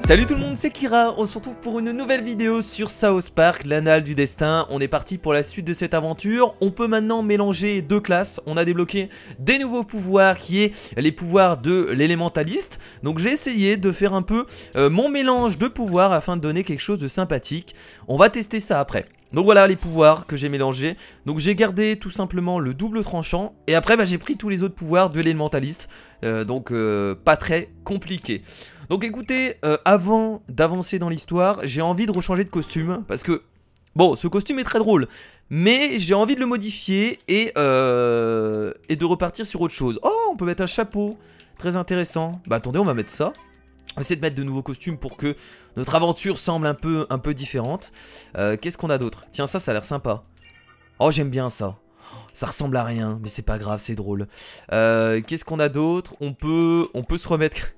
Salut tout le monde, c'est Kira, on se retrouve pour une nouvelle vidéo sur South Park, l'Annales du Destin. On est parti pour la suite de cette aventure. On peut maintenant mélanger deux classes. On a débloqué des nouveaux pouvoirs qui est les pouvoirs de l'élémentaliste. Donc j'ai essayé de faire un peu mon mélange de pouvoirs afin de donner quelque chose de sympathique. On va tester ça après. Donc voilà les pouvoirs que j'ai mélangés. Donc j'ai gardé tout simplement le double tranchant. Et après j'ai pris tous les autres pouvoirs de l'élémentaliste. Donc pas très compliqué. Donc écoutez, avant d'avancer dans l'histoire, j'ai envie de rechanger de costume. Parce que, bon, ce costume est très drôle. Mais j'ai envie de le modifier et de repartir sur autre chose. Oh, on peut mettre un chapeau. Très intéressant. Bah attendez, on va mettre ça. On va essayer de mettre de nouveaux costumes pour que notre aventure semble un peu différente. Qu'est-ce qu'on a d'autre? Tiens, ça a l'air sympa. Oh, j'aime bien ça. Ça ressemble à rien, mais c'est pas grave, c'est drôle. Qu'est-ce qu'on a d'autre? On peut se remettre...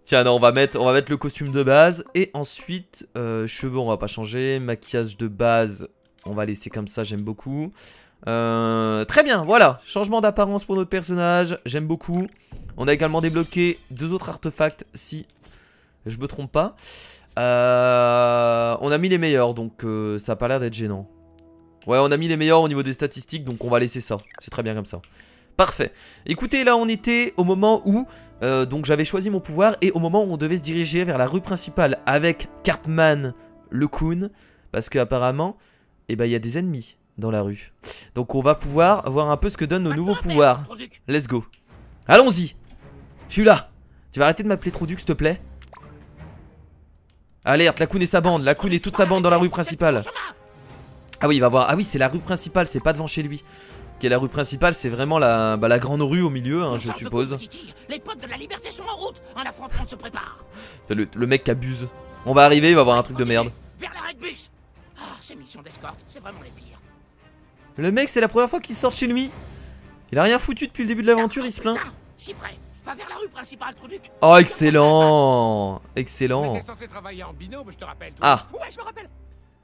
Tiens, non, on va mettre le costume de base. Et ensuite, cheveux, on va pas changer. Maquillage de base, on va laisser comme ça, j'aime beaucoup. Très bien, voilà. Changement d'apparence pour notre personnage, j'aime beaucoup. On a également débloqué deux autres artefacts, si je me trompe pas. On a mis les meilleurs, donc ça a pas l'air d'être gênant. Ouais, on a mis les meilleurs au niveau des statistiques, donc on va laisser ça. C'est très bien comme ça. Parfait. Écoutez, là on était au moment où donc j'avais choisi mon pouvoir et au moment où on devait se diriger vers la rue principale avec Cartman le Coon, parce qu'apparemment, eh ben, il y a des ennemis dans la rue. Donc on va pouvoir voir un peu ce que donnent nos nouveaux pouvoirs. Let's go. Allons-y. Je suis là. Tu vas arrêter de m'appeler Troduc, s'il te plaît? Alerte, la Coon et sa bande. La Coon et toute sa bande dans la rue principale. Ah oui, il va voir. Ah oui, c'est la rue principale, c'est pas devant chez lui. Qui est la rue principale, c'est vraiment la grande rue au milieu, hein, je suppose. Les potes de la liberté sont en route. Un affrontement se prépare. Le mec qui abuse. On va arriver, il va voir un truc de merde. Vers l'arrêt de bus. Ah, ces missions d'escorte, c'est vraiment les pires. Le mec, c'est la première fois qu'il sort chez lui. Il a rien foutu depuis le début de l'aventure, il se plaint. Si près. Va vers la rue principale, Troduc. Oh, excellent. Excellent. Censé travailler en binôme, je te rappelle. Ah. Ouais, je me rappelle.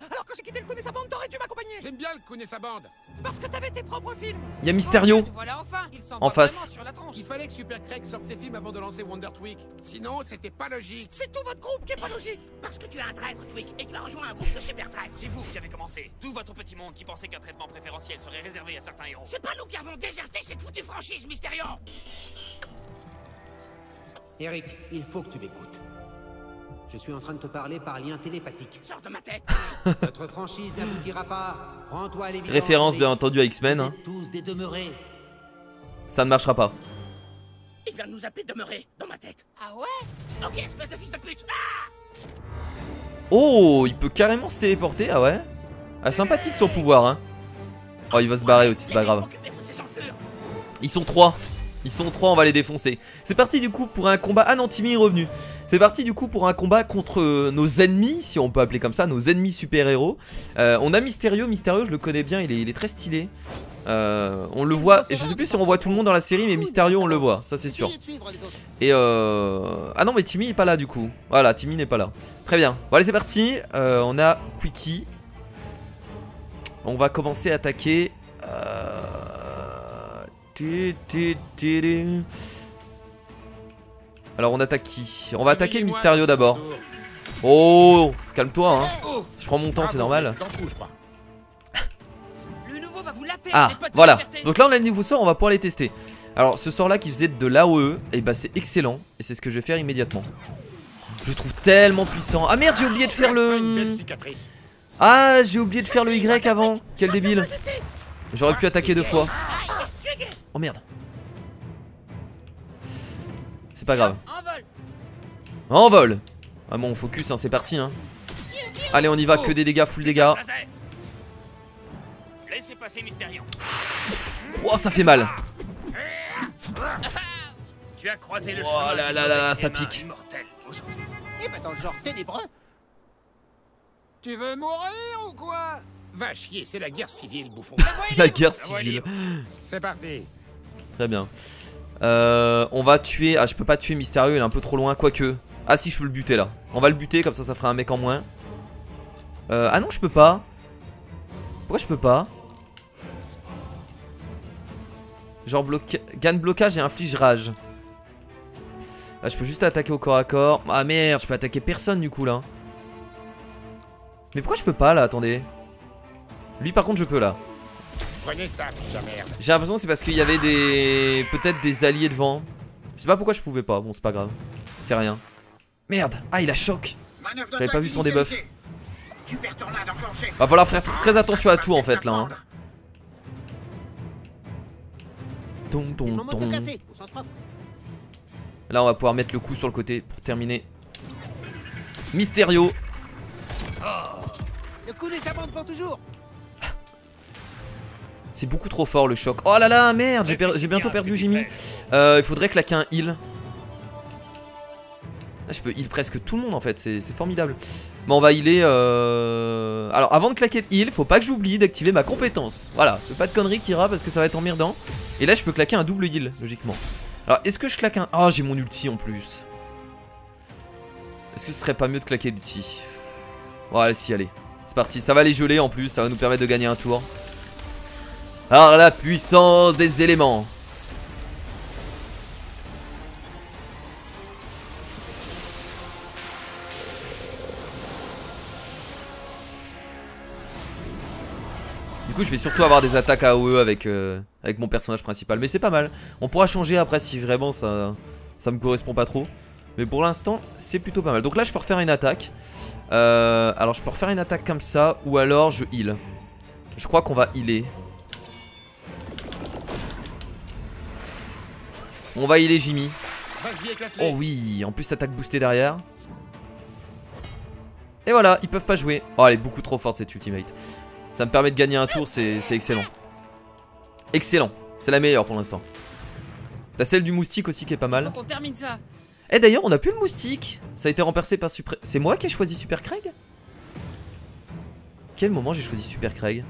Alors quand j'ai quitté le Coon et sa bande, t'aurais dû m'accompagner. J'aime bien le Coon et sa bande. Parce que t'avais tes propres films. Il y a Mysterio Voilà enfin, il en face. sur la tranche. Il fallait que Super Craig sorte ses films avant de lancer Wonder Twig. Sinon, c'était pas logique. C'est tout votre groupe qui est pas logique. Parce que tu es un traître, Twig, et tu as rejoint un groupe de super traîtres. C'est vous qui avez commencé. Tout votre petit monde qui pensait qu'un traitement préférentiel serait réservé à certains héros. C'est pas nous qui avons déserté cette foutue franchise, Mysterio. Eric, il faut que tu m'écoutes. Je suis en train de te parler par lien télépathique. Sors de ma tête. Notre franchise n'aboutira pas. Rends-toi à l'évidence. Référence bien entendu à X-Men, hein. Tous des demeurés. Ça ne marchera pas. Il vient de nous appeler demeurer dans ma tête. Ah ouais? Ok, espèce de fils de pute. Ah! Oh, il peut carrément se téléporter, ah ouais. Ah, sympathique son pouvoir, hein. Oh, il va se barrer aussi, c'est pas grave. Ils sont trois. Ils sont trois, on va les défoncer. C'est parti du coup pour un combat. Ah non, Timmy est revenu. C'est parti du coup pour un combat contre nos ennemis, si on peut appeler comme ça, nos ennemis super-héros. On a Mysterio. Mysterio, je le connais bien, il est très stylé. On le voit, et je sais plus si on voit tout le monde dans la série, mais Mysterio on le voit, ça c'est sûr. Et ah non, mais Timmy est pas là du coup. Voilà, Timmy n'est pas là. Très bien. Bon allez, c'est parti. On a Quickie. On va commencer à attaquer. Alors on attaque qui? On va attaquer Mysterio d'abord. Oh, calme-toi hein. Je prends mon temps, c'est normal. Ah, voilà. Donc là on a le nouveau sort, on va pouvoir les tester. Alors ce sort là qui faisait de l'AOE, et bah c'est excellent. Et c'est ce que je vais faire immédiatement. Je le trouve tellement puissant. Ah merde, j'ai oublié de faire le... Ah, j'ai oublié de faire le Y avant. Quel débile. J'aurais pu attaquer deux fois. Oh merde. C'est pas grave. En vol. Ah bon, focus, hein, c'est parti hein. Allez, on y va, que des dégâts, full dégâts. Laissez passer Mysterio. Oh, ça fait mal. Tu as croisé le Oh là là là, ça pique. Eh ben dans le genre ténébreux. Tu veux mourir ou quoi? Va chier, c'est la guerre civile, bouffon. La guerre civile. C'est parti. Très bien. On va tuer... Ah, je peux pas tuer Mysterio, il est un peu trop loin, quoique. Ah si, je peux le buter là. On va le buter, comme ça fera un mec en moins. Ah non, je peux pas. Pourquoi je peux pas? Genre gagne blocage et inflige rage. Là je peux juste attaquer au corps à corps. Ah merde, je peux attaquer personne du coup là. Mais pourquoi je peux pas là, attendez. Lui par contre je peux là. Prenez ça, putain merde. J'ai l'impression que c'est parce qu'il y avait des... peut-être des alliés devant. Je sais pas pourquoi je pouvais pas, bon c'est pas grave. C'est rien. Merde, ah il a choc. J'avais pas vu son debuff. Va falloir faire très attention à tout en fait là hein. Là on va pouvoir mettre le coup sur le côté pour terminer. Mysterio. Le coup des sabantes pour toujours. C'est beaucoup trop fort le choc. Oh là là merde, j'ai bientôt perdu Jimmy. Il faudrait claquer un heal. Ah, je peux heal presque tout le monde en fait, c'est formidable. Bon on va healer alors avant de claquer le heal, faut pas que j'oublie d'activer ma compétence. Voilà, je fais pas de conneries Kira parce que ça va être emmerdant. Et là je peux claquer un double heal logiquement. Alors est-ce que je claque un... Ah j'ai mon ulti en plus. Est-ce que ce serait pas mieux de claquer l'ulti? Voilà si allez, c'est parti, ça va les geler en plus, ça va nous permettre de gagner un tour. Alors la puissance des éléments. Du coup je vais surtout avoir des attaques AOE avec mon personnage principal. Mais c'est pas mal. On pourra changer après si vraiment ça me correspond pas trop. Mais pour l'instant c'est plutôt pas mal. Donc là je peux refaire une attaque. Alors je peux refaire une attaque comme ça. Ou alors je heal. Je crois qu'on va healer. On va healer Jimmy. Oh oui, en plus attaque boostée derrière. Et voilà, ils peuvent pas jouer. Oh elle est beaucoup trop forte cette ultimate. Ça me permet de gagner un tour, c'est excellent. Excellent, c'est la meilleure pour l'instant. T'as celle du moustique aussi qui est pas mal. On termine ça. Et d'ailleurs on a plus le moustique. Ça a été remplacé par Super... C'est moi qui ai choisi Super Craig? Quel moment j'ai choisi Super Craig?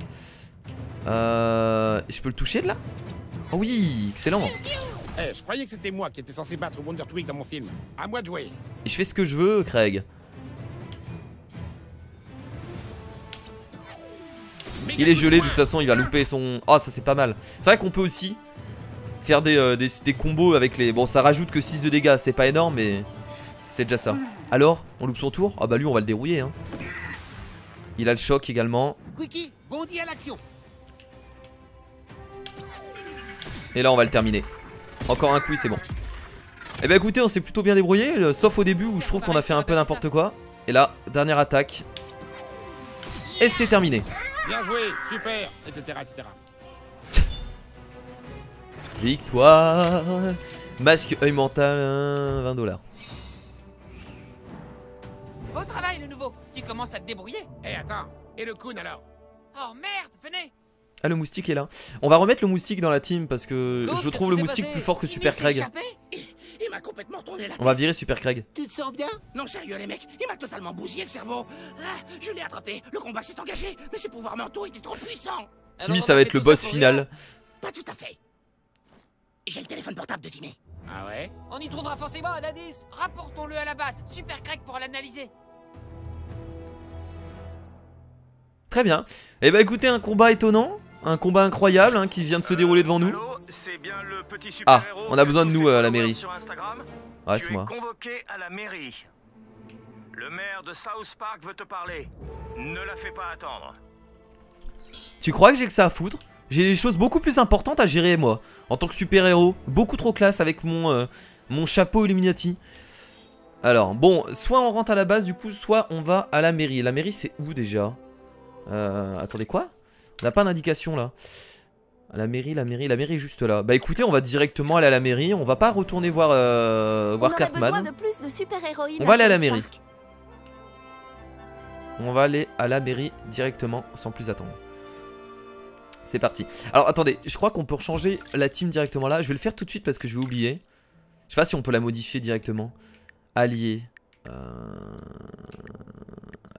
Je peux le toucher de là? Oh oui, excellent. Eh, je croyais que c'était moi qui étais censé battre Wonder Twig dans mon film. À moi de jouer. Et je fais ce que je veux Craig. Il est gelé de toute façon, il va louper son... Oh ça c'est pas mal. C'est vrai qu'on peut aussi faire des combos avec les... Bon ça rajoute que 6 de dégâts, c'est pas énorme mais c'est déjà ça. Alors, on loupe son tour? Ah bah lui on va le dérouiller hein. Il a le choc également. Quickie, bondis à l'action. Et là on va le terminer. Encore un coup et c'est bon. Et bah écoutez on s'est plutôt bien débrouillé. Sauf au début où je trouve qu'on a fait un peu n'importe quoi. Et là, dernière attaque. Et c'est terminé. Bien joué, super, etc. etc. Victoire. Masque œil mental, 20 $. Beau travail le nouveau. Tu commences à te débrouiller. Eh attends, et le Kun alors? Oh merde, venez. Ah le moustique est là. On va remettre le moustique dans la team parce que je trouve le moustique plus fort que Super Craig. Il m'a complètement tourné la tête. On va virer Super Craig. Tu te sens bien? Non sérieux les mecs, il m'a totalement bousillé le cerveau. Ah, je l'ai attrapé, le combat s'est engagé, mais ses pouvoirs mentaux étaient trop puissants. Timmy ça va être le boss final. Pas tout à fait. J'ai le téléphone portable de Timmy. Ah ouais? On y trouvera forcément un indice. Rapportons-le à la base. Super Craig pourra l'analyser. Très bien. Et bah écoutez un combat étonnant. Un combat incroyable hein, qui vient de se dérouler devant nous. Bien le petit Ah, on a besoin de nous à la mairie. Ouais, c'est moi. Convoqué à la mairie. Le maire de South Park veut te parler. Ne la fais pas attendre. Tu crois que j'ai que ça à foutre? J'ai des choses beaucoup plus importantes à gérer moi. En tant que super héros. Beaucoup trop classe avec mon chapeau Illuminati. Alors bon, soit on rentre à la base du coup, soit on va à la mairie. La mairie c'est où déjà? Attendez quoi? On n'a pas d'indication là. La mairie est juste là. Bah écoutez, on va directement aller à la mairie. On va pas retourner voir Cartman. On va aller à la mairie. On va aller à la mairie directement sans plus attendre. C'est parti. Alors attendez, je crois qu'on peut changer la team directement là. Je vais le faire tout de suite parce que je vais oublier. Je sais pas si on peut la modifier directement. Allié.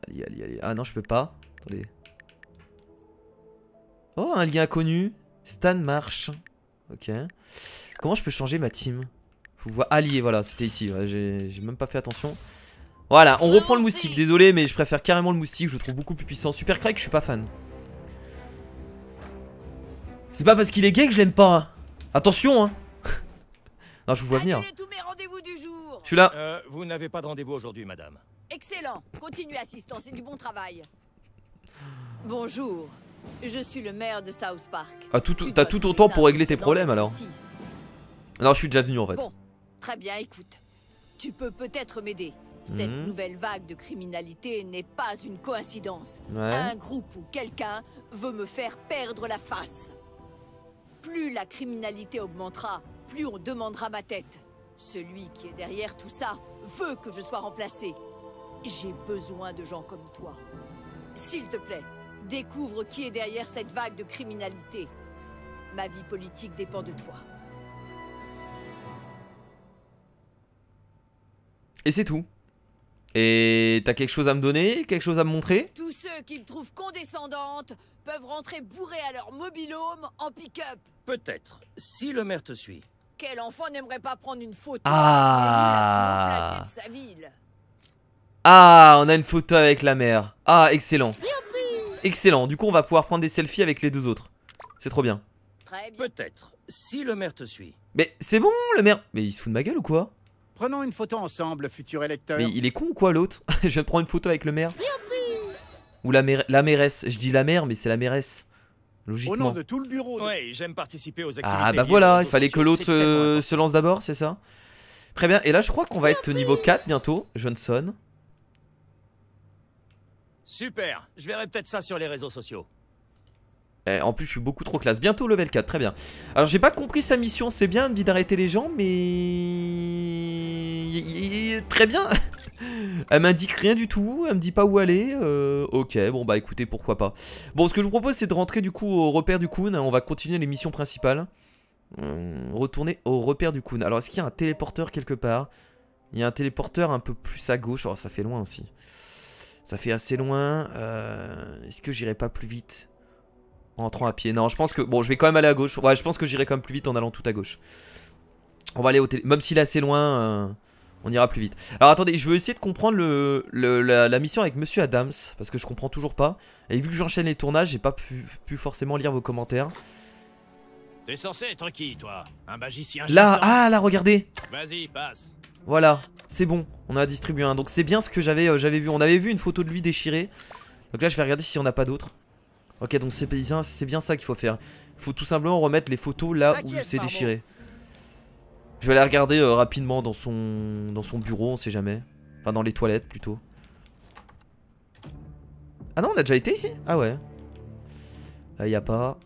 Allié. Ah non, je peux pas. Attendez. Oh, un lien inconnu. Stan marche. Ok. Comment je peux changer ma team? Faut voir. Allié, voilà, c'était ici. Ouais, j'ai même pas fait attention. Voilà, on reprend le moustique. Désolé, mais je préfère carrément le moustique. Je le trouve beaucoup plus puissant. Super Craig, je suis pas fan. C'est pas parce qu'il est gay que je l'aime pas. Hein. Attention, hein. Non, je vous vois venir. Je suis là. Vous n'avez pas de rendez-vous aujourd'hui, madame. Excellent. Continue, assistant, c'est du bon travail. Bonjour. Je suis le maire de South Park. Ah, t'as tout ton temps pour régler tes problèmes alors. Non, je suis déjà venu en fait. Bon, très bien, écoute. Tu peux peut-être m'aider. Cette nouvelle vague de criminalité n'est pas une coïncidence. Ouais. Un groupe ou quelqu'un veut me faire perdre la face. Plus la criminalité augmentera, plus on demandera ma tête. Celui qui est derrière tout ça veut que je sois remplacé. J'ai besoin de gens comme toi. S'il te plaît, découvre qui est derrière cette vague de criminalité. Ma vie politique dépend de toi. Et c'est tout. Et t'as quelque chose à me donner? Quelque chose à me montrer? Tous ceux qui me trouvent condescendante peuvent rentrer bourrés à leur mobil-home en pick-up. Peut-être, si le maire te suit. Quel enfant n'aimerait pas prendre une photo Ah. avec la plus haut placé de sa ville? Ah, on a une photo avec la mer. Ah, excellent. Excellent, du coup on va pouvoir prendre des selfies avec les deux autres. C'est trop bien. Très bien. Peut-être, si le maire te suit. Mais c'est bon le maire. Mais il se fout de ma gueule ou quoi? Prenons une photo ensemble, futur électeur. Mais il est con ou quoi l'autre? Je viens de prendre une photo avec le maire. Ou la mairesse. Je dis la mère mais c'est la mairesse. Au nom Logiquement. de tout le bureau. Ouais, j'aime participer aux activités. Ah bah liées voilà, aux il réseaux fallait que sociaux, l'autre c'est tellement se lance d'abord, c'est ça? Très bien, et là je crois qu'on va être niveau 4 bientôt, Johnson. Super, je verrai peut-être ça sur les réseaux sociaux. En plus je suis beaucoup trop classe, bientôt level 4, très bien. Alors j'ai pas compris sa mission, c'est bien, elle me dit d'arrêter les gens, mais... Très bien. Elle m'indique rien du tout, elle me dit pas où aller, ok, bon bah écoutez, pourquoi pas. Bon, ce que je vous propose c'est de rentrer du coup au repère du Kun, on va continuer les missions principales. Retourner au repère du Kun. Alors est-ce qu'il y a un téléporteur quelque part? Il y a un téléporteur un peu plus à gauche, oh ça fait loin aussi. Ça fait assez loin, est-ce que j'irai pas plus vite en entrant à pied? Non, je pense que... Bon, je vais quand même aller à gauche. Ouais, je pense que j'irai quand même plus vite en allant tout à gauche. On va aller au télé... Même s'il est assez loin, on ira plus vite. Alors attendez, je veux essayer de comprendre la mission avec Monsieur Adams. Parce que je comprends toujours pas. Et vu que j'enchaîne les tournages, j'ai pas pu forcément lire vos commentaires. T'es censé être qui, toi? Un magicien Là, gitan? ah là, regardez. Vas-y, passe. Voilà, c'est bon, on a distribué un. Donc c'est bien ce que j'avais vu. On avait vu une photo de lui déchirée. Donc là, je vais regarder s'il n'y en a pas d'autres. Ok, donc c'est bien ça qu'il faut faire. Il faut tout simplement remettre les photos là où c'est déchiré. Je vais aller regarder rapidement dans son bureau, on sait jamais. Enfin, dans les toilettes plutôt. Ah non, on a déjà été ici? Ah ouais. Là, y a pas.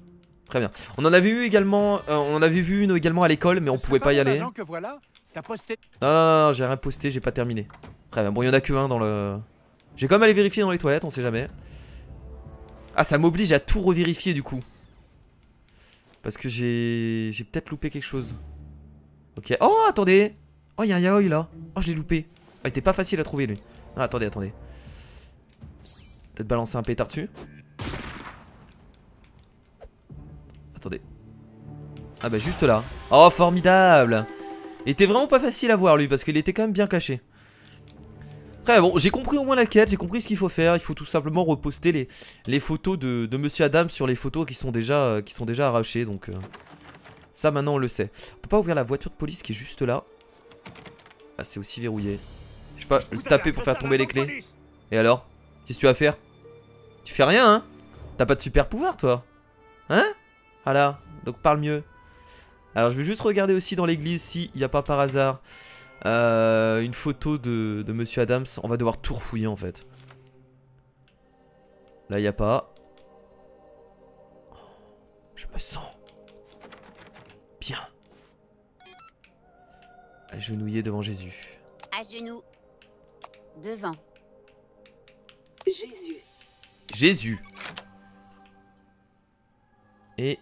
Très bien. On en avait eu également. On en avait vu une également à l'école, mais on pouvait pas y aller. Que voilà, t'as posté... Non, j'ai rien posté, j'ai pas terminé. Très bien. Bon, il y en a que un dans le. J'ai quand même allé vérifier dans les toilettes, on sait jamais. Ah, ça m'oblige à tout revérifier du coup. Parce que j'ai peut-être loupé quelque chose. Ok. Oh, attendez. Oh, il y a un yaoi là. Oh, je l'ai loupé. Oh, il était pas facile à trouver lui. Ah, attendez. Peut-être balancer un pétard dessus. Attendez. Ah bah juste là. Oh, formidable. Il était vraiment pas facile à voir lui parce qu'il était quand même bien caché. Très bon, j'ai compris au moins la quête, j'ai compris ce qu'il faut faire. Il faut tout simplement reposter les photos de Monsieur Adams sur les photos qui sont déjà arrachées. Donc ça maintenant on le sait. On peut pas ouvrir la voiture de police qui est juste là. Ah, c'est aussi verrouillé. Je sais pas, le taper pour faire tomber les clés. Et alors? Qu'est-ce que tu vas faire? Tu fais rien hein? T'as pas de super pouvoir toi? Hein? Voilà, donc parle mieux. Alors je vais juste regarder aussi dans l'église s'il n'y a pas par hasard une photo de Monsieur Adams. On va devoir tout refouiller en fait. Là il n'y a pas. Je me sens bien. Agenouillé devant Jésus. À genoux. Devant. Jésus. Et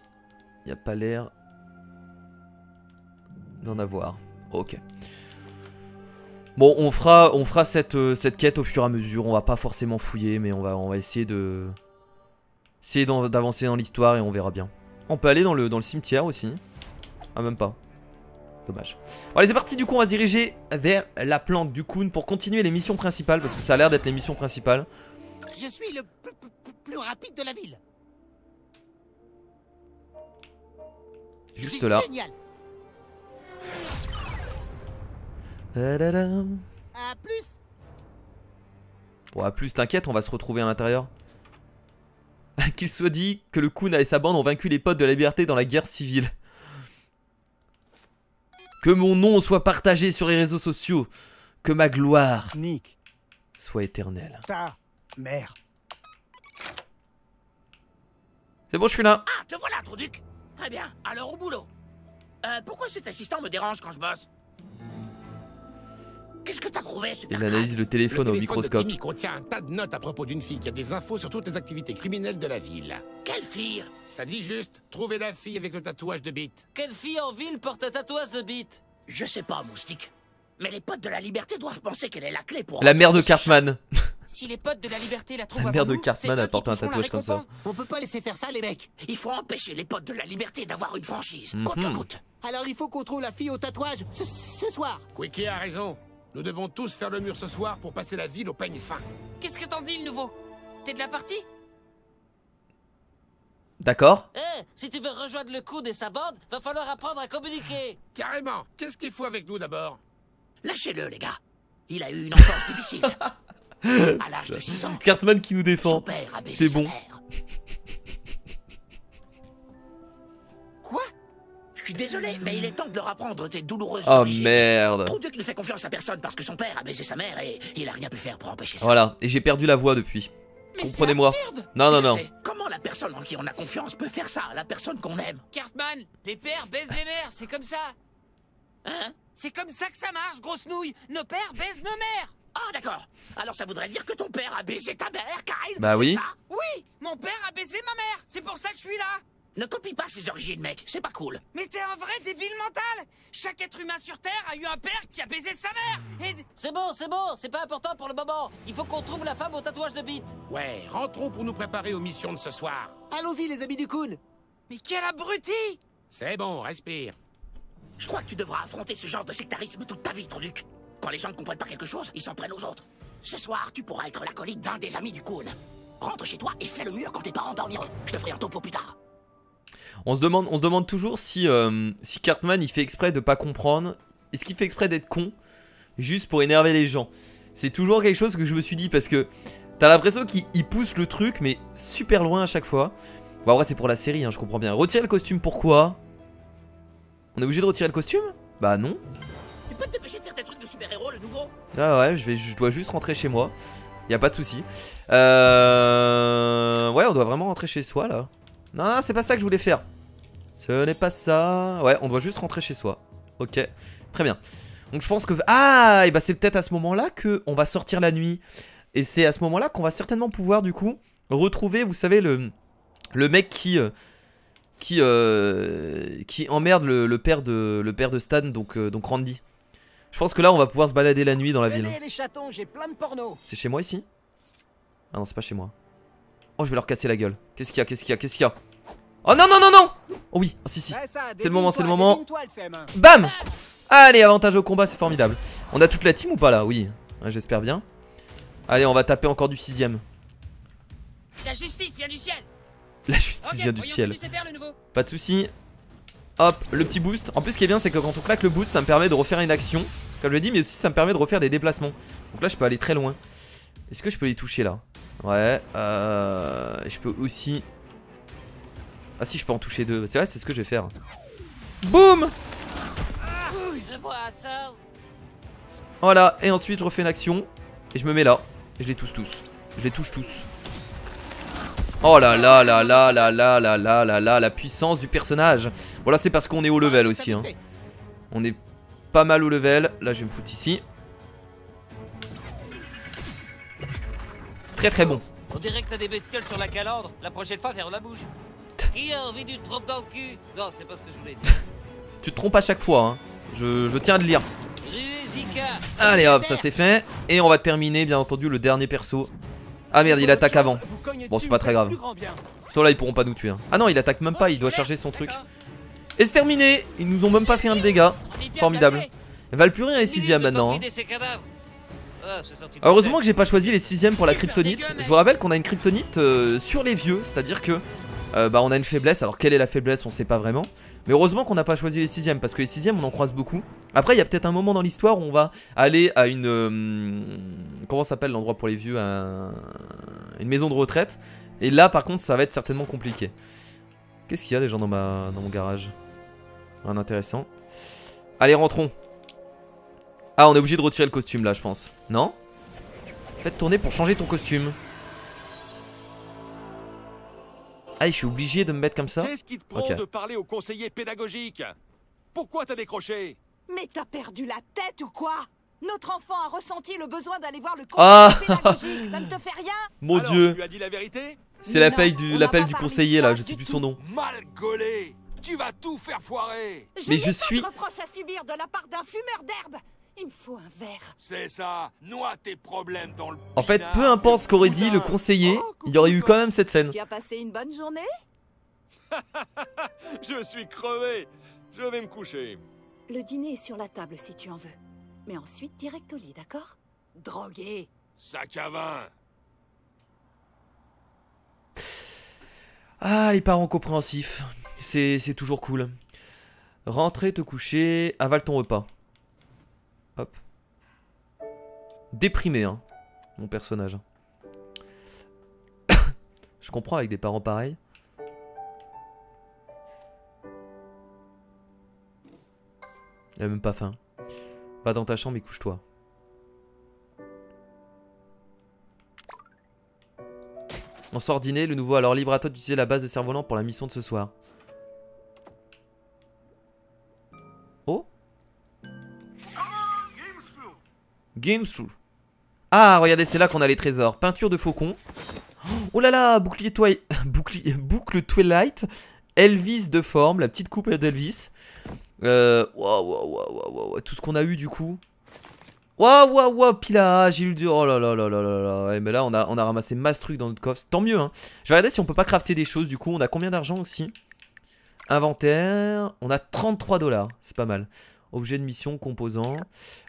il n'y a pas l'air d'en avoir. Ok. Bon, on fera cette quête au fur et à mesure. On va pas forcément fouiller, mais on va essayer d'avancer dans l'histoire et on verra bien. On peut aller dans le cimetière aussi. Ah, même pas. Dommage. Bon, allez, c'est parti. Du coup, on va se diriger vers la planque du Kun pour continuer les missions principales parce que ça a l'air d'être les missions principales. Je suis le plus rapide de la ville. Juste là. Génial. Tadadam. À plus. Bon, à plus, t'inquiète, on va se retrouver à l'intérieur. Qu'il soit dit que le Kun et sa bande ont vaincu les potes de la liberté dans la guerre civile. Que mon nom soit partagé sur les réseaux sociaux. Que ma gloire Nick, soit éternelle. ta mère. C'est bon, je suis là. Ah, te voilà, Trouduc. Très bien, alors au boulot. Pourquoi cet assistant me dérange quand je bosse? Qu'est-ce que t'as trouvé, Il super analyse le téléphone au microscope. de Timmy contient un tas de notes à propos d'une fille qui a des infos sur toutes les activités criminelles de la ville. Quelle fille? Ça dit juste, trouver la fille avec le tatouage de bite. Quelle fille en ville porte un tatouage de bite? Je sais pas, moustique. Mais les potes de la liberté doivent penser qu'elle est la clé pour... La mère de Cartman. Si les potes de la liberté la trouvent La avant mère de nous, Cartman c'est eux a porté qui un toucheront tatouage la comme ça. récompense. On peut pas laisser faire ça, les mecs. Il faut empêcher les potes de la liberté d'avoir une franchise. Coûte que coûte. Alors il faut qu'on trouve la fille au tatouage ce soir. Quickie a raison. Nous devons tous faire le mur ce soir pour passer la ville au peigne fin. Qu'est-ce que t'en dis, le nouveau? T'es de la partie? D'accord. Si tu veux rejoindre le Kun et sa bande, va falloir apprendre à communiquer. Carrément. Qu'est-ce qu'il faut avec nous d'abord? Lâchez-le, les gars. Il a eu une enfance difficile. À l'âge de 6 ans, Cartman qui nous son défend. père a baisé C'est sa bon. mère. Quoi? Je suis désolé, mais il est temps de leur apprendre tes douloureuses Oh origines. merde. Trouduc ne fait confiance à personne parce que son père a baisé sa mère et il a rien pu faire pour empêcher ça. Voilà, et j'ai perdu la voix depuis. Mais Comprenez-moi. c'est absurde. Non, non, Je non. sais. Comment la personne en qui on a confiance peut faire ça à la personne qu'on aime? Cartman, tes pères baisent les mères, c'est comme ça. Hein? C'est comme ça que ça marche, grosse nouille. Nos pères baisent nos mères. Ah d'accord. Alors ça voudrait dire que ton père a baisé ta mère, Kyle? Bah c'est oui. ça? Oui, mon père a baisé ma mère. C'est pour ça que je suis là. Ne copie pas ses origines, mec. C'est pas cool. Mais t'es un vrai débile mental. Chaque être humain sur Terre a eu un père qui a baisé sa mère. Et... C'est bon, c'est pas important pour le moment. Il faut qu'on trouve la femme au tatouage de bite. Ouais, rentrons pour nous préparer aux missions de ce soir. Allons-y, les amis du Kun. Mais quel abruti. C'est bon, respire. Je crois que tu devras affronter ce genre de sectarisme toute ta vie, Trouduc. Quand les gens ne comprennent pas quelque chose, ils s'en prennent aux autres. Ce soir, tu pourras être l'acolyte d'un des amis du Kun. Rentre chez toi et fais le mur quand tes parents dormiront. Je te ferai un topo plus tard. On se demande toujours si Cartman il fait exprès de pas comprendre. Est-ce qu'il fait exprès d'être con juste pour énerver les gens? C'est toujours quelque chose que je me suis dit parce que t'as l'impression qu'il pousse le truc mais super loin à chaque fois. Bon après c'est pour la série, hein, je comprends bien. Retirer le costume, pourquoi? On est obligé de retirer le costume? Bah non. Tu peux te dépêcher de faire tes trucs de super-héros, le nouveau? Ah ouais, je dois juste rentrer chez moi. Y a pas de souci. Ouais, on doit vraiment rentrer chez soi là. Non, c'est pas ça que je voulais faire. Ce n'est pas ça. Ouais, on doit juste rentrer chez soi. Ok, très bien. Donc je pense que... Ah, et bah c'est peut-être à ce moment-là qu'on va sortir la nuit. Et c'est à ce moment-là qu'on va certainement pouvoir du coup retrouver, vous savez, le mec qui emmerde le père de Stan, donc Randy. Je pense que là on va pouvoir se balader la nuit dans la ville. les chatons, j'ai plein de porno. C'est chez moi ici? Ah non, c'est pas chez moi. Oh, je vais leur casser la gueule. Qu'est-ce qu'il y a? Oh non, non, non, non! Oh oui, oh, si. C'est le moment, Bam! Allez, avantage au combat, c'est formidable. On a toute la team ou pas là? Oui, ouais, j'espère bien. Allez, on va taper encore du 6ème. La justice vient du ciel. La justice vient du ciel. Pas de soucis. Hop, le petit boost. En plus, ce qui est bien, c'est que quand on claque le boost, ça me permet de refaire une action. Comme je l'ai dit, mais aussi ça me permet de refaire des déplacements. Donc là, je peux aller très loin. Est-ce que je peux les toucher là? Ouais, je peux aussi... Ah si, je peux en toucher deux. C'est vrai, c'est ce que je vais faire. Boum! Voilà, et ensuite je refais une action. Et je me mets là. Et je les touche tous. Je les touche tous. Oh là là là là là là là là là là, la puissance du personnage. Bon là c'est parce qu'on est au level aussi hein. On est pas mal au level. Là je vais me foutre ici. Très très bon. On dirait que t'as des bestioles sur la calandre. La prochaine fois, ferme la bouche. Qui a envie d'une trompe dans le cul? Non, c'est pas ce que je voulais dire. Tu te trompes à chaque fois hein. Je tiens à le lire. Allez hop, ça c'est fait. Et on va terminer bien entendu le dernier perso. Ah merde, il attaque avant. Bon, c'est pas très grave. Ceux-là ils pourront pas nous tuer hein. Ah non, il attaque même pas, il doit charger son truc. Et c'est terminé. Ils nous ont même pas fait un de dégâts. Formidable. Ils valent plus rien les 6ème maintenant hein. Heureusement que j'ai pas choisi les 6ème pour la kryptonite. Je vous rappelle qu'on a une kryptonite sur les vieux. C'est à dire que bah on a une faiblesse. Alors quelle est la faiblesse, on sait pas vraiment. Mais heureusement qu'on n'a pas choisi les 6ème, parce que les 6ème on en croise beaucoup. Après il y a peut-être un moment dans l'histoire où on va aller à une... comment s'appelle l'endroit pour les vieux, une maison de retraite. Et là par contre ça va être certainement compliqué. Qu'est-ce qu'il y a des gens dans mon garage? Rien d'intéressant. Allez rentrons. Ah on est obligé de retirer le costume là je pense. Non? Faites tourner pour changer ton costume. Ah, je suis obligé de me mettre comme ça? Qu'est-ce qui te prend de parler au conseiller pédagogique? Pourquoi t'as décroché? Mais t'as perdu la tête ou quoi? Notre enfant a ressenti le besoin d'aller voir le conseiller pédagogique, ça ne te fait rien? Mon Alors, Dieu. tu lui as dit la vérité? C'est l'appel du conseiller là, je sais plus son nom. Mal gaulé. Tu vas tout faire foirer. Mais je suis... pas de reproche à subir de la part d'un fumeur d'herbe. Il me faut un verre. C'est ça, noie tes problèmes dans le... En fait, peu importe ce qu'aurait dit le conseiller, il y aurait eu quand même cette scène. Tu as passé une bonne journée? Je suis crevé. Je vais me coucher. Le dîner est sur la table si tu en veux. Mais ensuite, direct au lit, d'accord? Drogué. Sac à vin. Ah, les parents compréhensifs. C'est toujours cool. Rentrer, te coucher, avale ton repas. Hop. Déprimé, hein, mon personnage. Je comprends avec des parents pareils. Il a même pas faim. Va dans ta chambre et couche-toi. On sort dîner, le nouveau. Alors libre à toi d'utiliser la base de cerf-volant pour la mission de ce soir. Oh. Games through. Ah, regardez, c'est là qu'on a les trésors. Peinture de faucon. Oh là là, boucle Twilight. Elvis de forme, la petite coupe d'Elvis. Wow, tout ce qu'on a eu du coup. Waouh, pillage, j'ai eu du... Oh là là là là là là. Ouais, mais là, on a ramassé masse trucs dans notre coffre. Tant mieux, hein. Je vais regarder si on peut pas crafter des choses. Du coup, on a combien d'argent aussi? Inventaire. On a 33 $. C'est pas mal. Objet de mission, composant.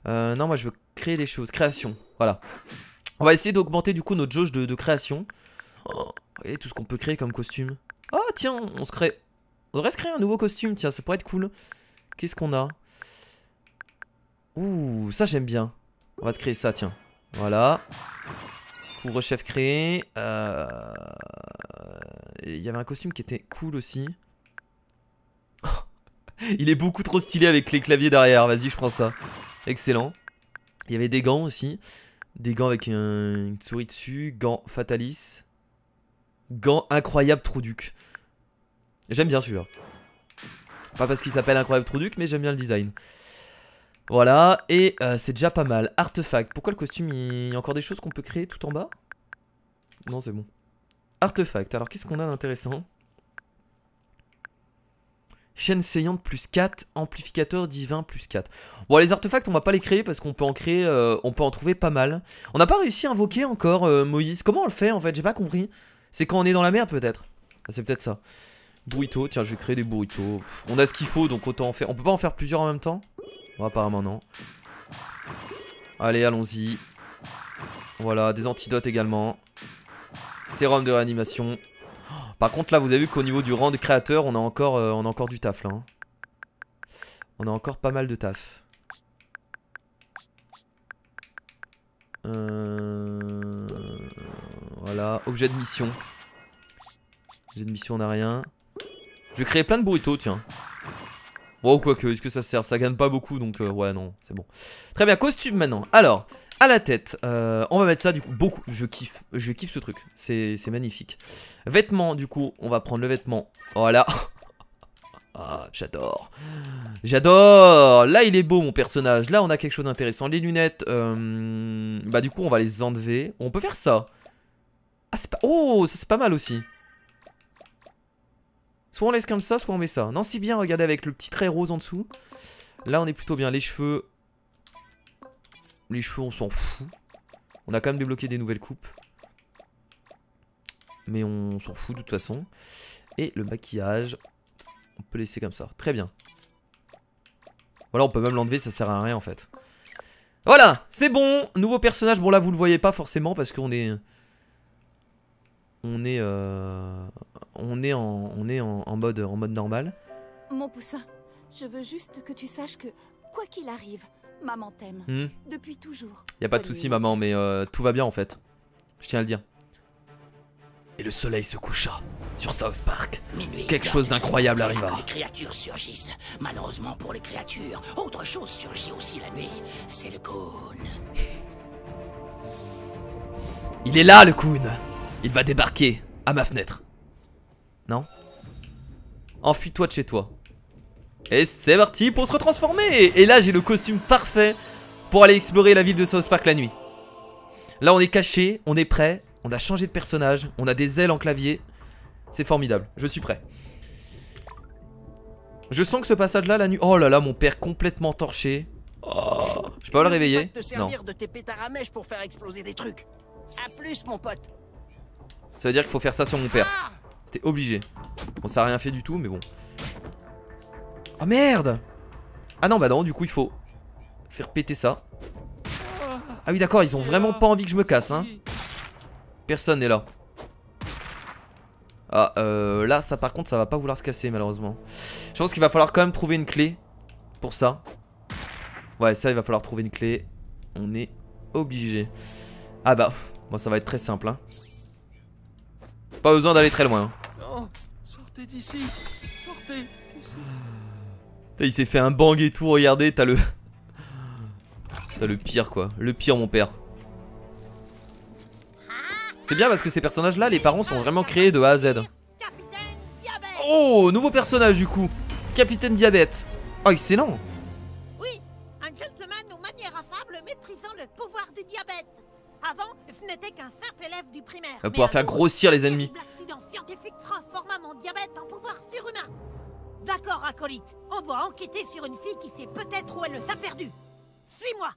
Non, moi je veux créer des choses. Création. Voilà. On va essayer d'augmenter du coup notre jauge de création. Oh, regardez tout ce qu'on peut créer comme costume. Ah, tiens, on devrait se créer un nouveau costume. Tiens, ça pourrait être cool. Qu'est-ce qu'on a? Ouh, ça j'aime bien. On va se créer ça, tiens. Voilà. Couvre-chef créé. Il y avait un costume qui était cool aussi. Il est beaucoup trop stylé avec les claviers derrière. Vas-y, je prends ça. Excellent. Il y avait des gants aussi. Des gants avec une souris dessus. Gants Fatalis. Gants incroyable Trouduc. J'aime bien celui-là. Pas parce qu'il s'appelle incroyable Trouduc, mais j'aime bien le design. Voilà. Et c'est déjà pas mal. Artefact. Pourquoi le costume, il y a encore des choses qu'on peut créer tout en bas? Non, c'est bon. Artefact. Alors, qu'est-ce qu'on a d'intéressant? Chaîne saillante plus 4, amplificateur divin plus 4. Bon, les artefacts on va pas les créer parce qu'on peut en créer, on peut en trouver pas mal. On n'a pas réussi à invoquer encore Moïse. Comment on le fait en fait? J'ai pas compris. C'est quand on est dans la mer peut-être. Ah, c'est peut-être ça. Burrito, tiens je vais créer des burritos. On a ce qu'il faut donc autant en faire. On peut pas en faire plusieurs en même temps? Bon, apparemment non. Allez allons-y. Voilà, des antidotes également. Sérum de réanimation. Par contre là vous avez vu qu'au niveau du rang de créateur on a encore du taf là hein. On a encore pas mal de taf. Voilà, objet de mission. Objet de mission on a rien. Je vais créer plein de burritos tiens. Bon quoique, est-ce que ça sert? Ça gagne pas beaucoup donc ouais non c'est bon. Très bien, costume maintenant. Alors à la tête, on va mettre ça du coup, beaucoup, je kiffe ce truc, c'est magnifique. Vêtements du coup, on va prendre le vêtement, voilà. Ah, j'adore. J'adore. Là il est beau mon personnage, là on a quelque chose d'intéressant. Les lunettes, bah du coup on va les enlever. On peut faire ça. Ah c'est pas, oh ça c'est pas mal aussi. Soit on laisse comme ça, soit on met ça. Non c'est bien, regardez avec le petit trait rose en dessous. Là on est plutôt bien, les cheveux... Les cheveux on s'en fout. On a quand même débloqué des nouvelles coupes. Mais on s'en fout de toute façon. Et le maquillage, on peut laisser comme ça. Très bien. Voilà, on peut même l'enlever, ça sert à rien en fait. Voilà, c'est bon. Nouveau personnage, bon là vous le voyez pas forcément parce qu'on est... on est en mode normal. Mon poussin, je veux juste que tu saches que, quoi qu'il arrive, maman t'aime. Depuis toujours. Y a pas de souci, maman, mais tout va bien en fait. Je tiens à le dire. Et le soleil se coucha sur South Park. Minuit, Quelque chose d'incroyable c'est là arriva. que les créatures surgissent. Malheureusement pour les créatures, autre chose surgit aussi la nuit. C'est le Coon. Il est là, le Coon. Il va débarquer à ma fenêtre. Non? Enfuis-toi de chez toi. Et c'est parti pour se retransformer. Et là, j'ai le costume parfait pour aller explorer la ville de South Park la nuit. Là, on est caché, on est prêt. On a changé de personnage. On a des ailes en clavier. C'est formidable. Je suis prêt. Je sens que ce passage-là, la nuit... Oh là là, mon père complètement torché. Oh, je peux pas le réveiller? Te servir de tes pétards à mèche pour faire exploser des trucs. À plus, mon pote. Ça veut dire qu'il faut faire ça sur mon père. C'était obligé. Bon, ça a rien fait du tout, mais bon. Oh merde! Ah non, bah non, du coup, il faut faire péter ça. Ah oui, d'accord, ils ont vraiment pas envie que je me casse, hein. Personne n'est là. Ah, là, ça par contre, ça va pas vouloir se casser, malheureusement. Je pense qu'il va falloir quand même trouver une clé pour ça. Ouais, ça, il va falloir trouver une clé. On est obligé. Ah bah, bon, ça va être très simple, hein. Pas besoin d'aller très loin. Oh, sortez d'ici. Sortez d'ici. Il s'est fait un bang et tout, regardez, t'as le... T'as le pire, quoi. Le pire, mon père. C'est bien parce que ces personnages-là, les parents sont vraiment créés de A à Z. Oh, nouveau personnage, du coup. Capitaine Diabète. Oh, excellent. Oui, un gentleman aux manières affables maîtrisant le pouvoir du diabète. Avant, je n'étais qu'un simple élève du primaire. Va pouvoir faire grossir les ennemis. L'accident scientifique transforma mon diabète en pouvoir surhumain. D'accord, acolyte. On doit enquêter sur une fille qui sait peut-être où elle les a perdus. Suis-moi.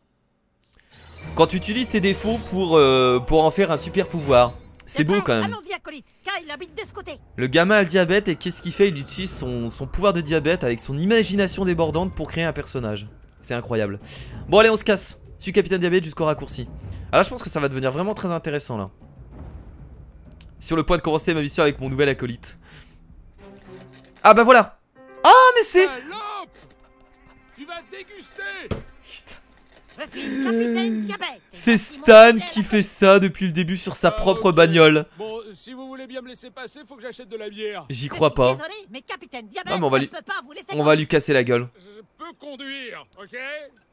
Quand tu utilises tes défauts pour en faire un super pouvoir. C'est beau quand même. Allons-y, acolyte. Kyle habite de ce côté. Le gamin a le diabète et qu'est-ce qu'il fait? Il utilise son pouvoir de diabète avec son imagination débordante pour créer un personnage. C'est incroyable. Bon allez, on se casse. Je suis Capitaine Diabète jusqu'au raccourci. Ah là, je pense que ça va devenir vraiment très intéressant là. Sur le point de commencer ma mission avec mon nouvel acolyte. Ah bah voilà. Ah mais c'est... Tu vas déguster. C'est Stan qui fait ça depuis le début sur sa propre bagnole. Bon, si vous voulez bien me laisser passer, faut que j'achète de la bière. J'y crois pas. Désolé, mais Capitaine Diabète, non mais on va lui casser la gueule. Je peux conduire, ok?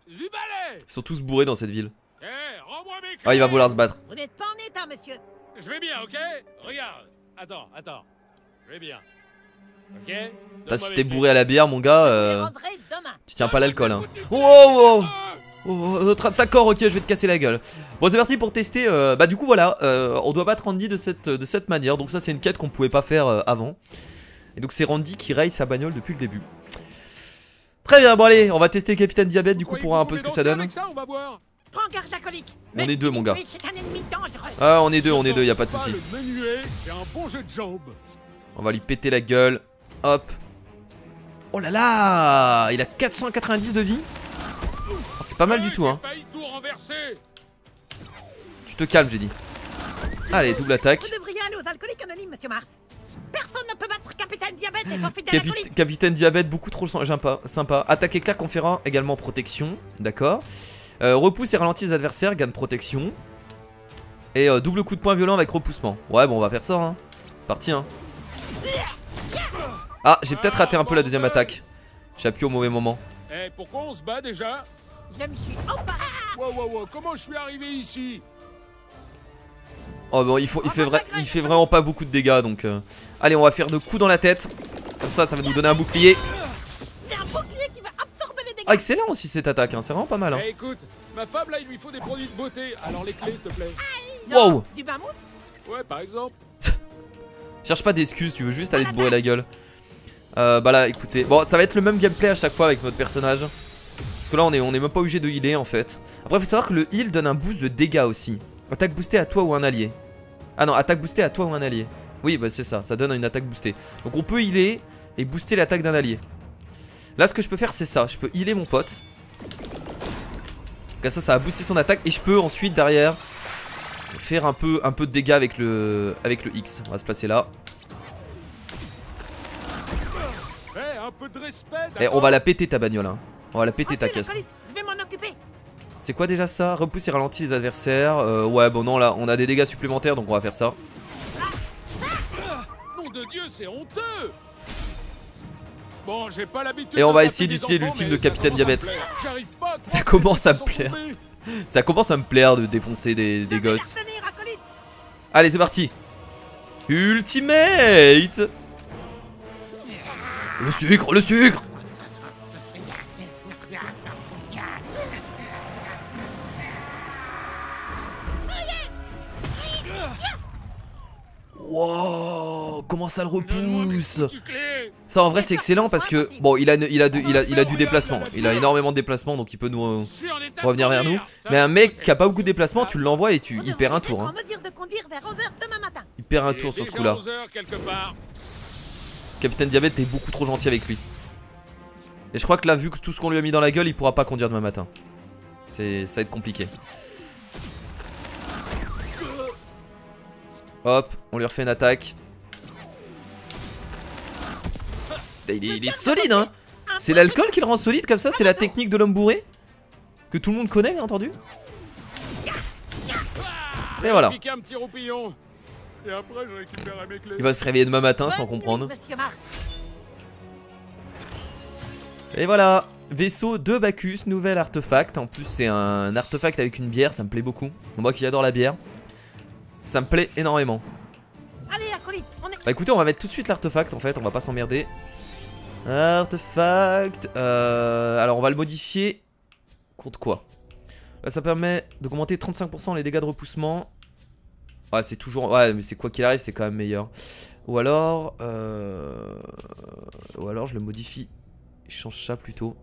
Du balai. Ils sont tous bourrés dans cette ville. Rends-moi mes clés. Ah, il va vouloir se battre. Vous n'êtes pas en état, monsieur. Je vais bien, ok? Regarde. Attends. Je vais bien. Ok? T'as si t'es bourré à la bière, mon gars, tu tiens pas l'alcool, hein. D'accord, ok, je vais te casser la gueule. Bon, c'est parti pour tester. Bah, du coup, voilà, on doit battre Randy de cette manière. Donc, ça, c'est une quête qu'on pouvait pas faire avant. Et donc, c'est Randy qui raye sa bagnole depuis le début. Très bien, bon, allez, on va tester Capitaine Diabète du coup pour voir un peu ce que ça donne. On est deux, mon gars. Ah, on est deux, y a pas de soucis. On va lui péter la gueule. Hop. Oh là là, il a 490 de vie. Oh, c'est pas mal du tout, hein. Tu te calmes, j'ai dit. Allez, double attaque. Vous devriez aller aux alcooliques anonymes, monsieur Mars. Personne ne peut battre Capitaine Diabète et son fidèle acolyte. Capitaine Diabète, beaucoup trop sympa. Attaque éclair conférant également protection. D'accord. Repousse et ralentit les adversaires, gagne protection. Et double coup de poing violent avec repoussement. Ouais, bon, on va faire ça, hein. Parti, hein. Ah, j'ai peut-être raté un peu la deuxième attaque. J'ai appuyé au mauvais moment. Eh, pourquoi on se bat déjà? Je me suis emparé. Wow, comment je suis arrivé ici? Oh bon, il fait vraiment pas beaucoup de dégâts donc allez, on va faire 2 coups dans la tête. Comme ça, ça va nous donner un bouclier. Ah, excellent aussi cette attaque, hein. C'est vraiment pas mal, hein. Eh, écoute, ma femme là, il lui faut des produits de beauté. Alors les clés, s'il te plaît. Wow. Du bamousse? Ouais, par exemple. Cherche pas d'excuses, tu veux juste aller te bourrer la gueule. Bah là, écoutez, bon, ça va être le même gameplay à chaque fois avec notre personnage. Parce que là, on est même pas obligé de healer en fait. Après, faut savoir que le heal donne un boost de dégâts aussi. Attaque boostée à toi ou un allié. Ah non, attaque boostée à toi ou un allié. Oui, bah c'est ça, ça donne une attaque boostée. Donc on peut healer et booster l'attaque d'un allié. Là, ce que je peux faire, c'est ça. Je peux healer mon pote. Comme ça, ça va booster son attaque. Et je peux ensuite, derrière, faire un peu de dégâts avec le X. On va se placer là. Et on va la péter ta bagnole hein. On va la péter ta caisse. C'est quoi déjà ça? Repousse et ralentit les adversaires. Ouais bon non là on a des dégâts supplémentaires donc on va faire ça. Nom de Dieu c'est honteux. Bon j'ai pas l'habitude. Et on va essayer d'utiliser l'ultime de Capitaine Diabète. Ça commence à me plaire. Ça commence à me plaire de défoncer des gosses. Allez c'est parti. Ultimate. Le sucre, le sucre. Wow, comment ça le repousse. Ça en vrai c'est excellent parce que bon il a du déplacement. Il a énormément de déplacement donc il peut nous revenir vers nous. Mais un mec qui a pas beaucoup de déplacement tu l'envoies et il perd un tour hein. Il perd un tour sur ce coup là. Capitaine Diabète est beaucoup trop gentil avec lui. Et je crois que là vu que tout ce qu'on lui a mis dans la gueule il pourra pas conduire demain matin. Ça va être compliqué. Hop, on lui refait une attaque. Il est solide hein. C'est l'alcool qui le rend solide comme ça. C'est la technique de l'homme bourré que tout le monde connaît bien entendu. Et voilà. Il va se réveiller demain matin sans comprendre. Et voilà. Vaisseau de Bacchus, nouvel artefact. En plus c'est un artefact avec une bière. Ça me plaît beaucoup. Moi qui adore la bière, ça me plaît énormément. Bah écoutez on va mettre tout de suite l'artefact en fait. On va pas s'emmerder. Artefact. Alors on va le modifier. Contre quoi? Là ça permet d'augmenter 35% les dégâts de repoussement. Ouais c'est toujours... Ouais mais c'est quoi qu'il arrive c'est quand même meilleur. Ou alors je le modifie. Je change ça plutôt.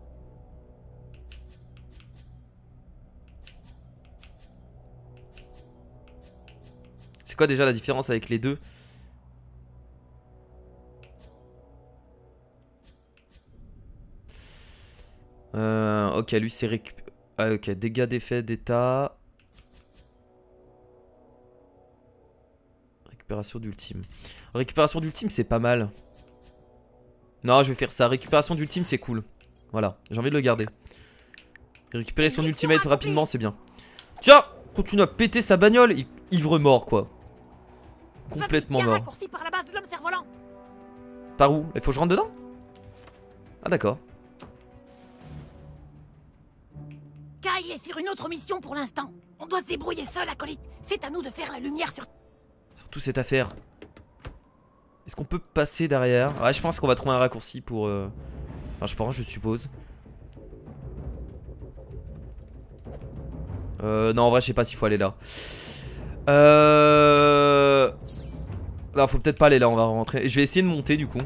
C'est quoi déjà la différence avec les deux? Ok lui c'est ok dégâts d'effet d'état. Récupération d'ultime. Récupération d'ultime c'est pas mal. Non je vais faire ça. Récupération d'ultime c'est cool. Voilà j'ai envie de le garder. Récupérer son ultimate rapidement c'est bien. Tiens continue à péter sa bagnole. Ivre mort quoi. Complètement mort. Par où? Il faut que je rentre dedans? Ah d'accord. Kyle est sur une autre mission pour l'instant. On doit se débrouiller seul, acolyte. C'est à nous de faire la lumière sur toute cette affaire. Est-ce qu'on peut passer derrière? Ouais je pense qu'on va trouver un raccourci pour enfin je pense je suppose. Non en vrai je sais pas s'il faut aller là. Non faut peut-être pas aller là. On va rentrer. Je vais essayer de monter du coup.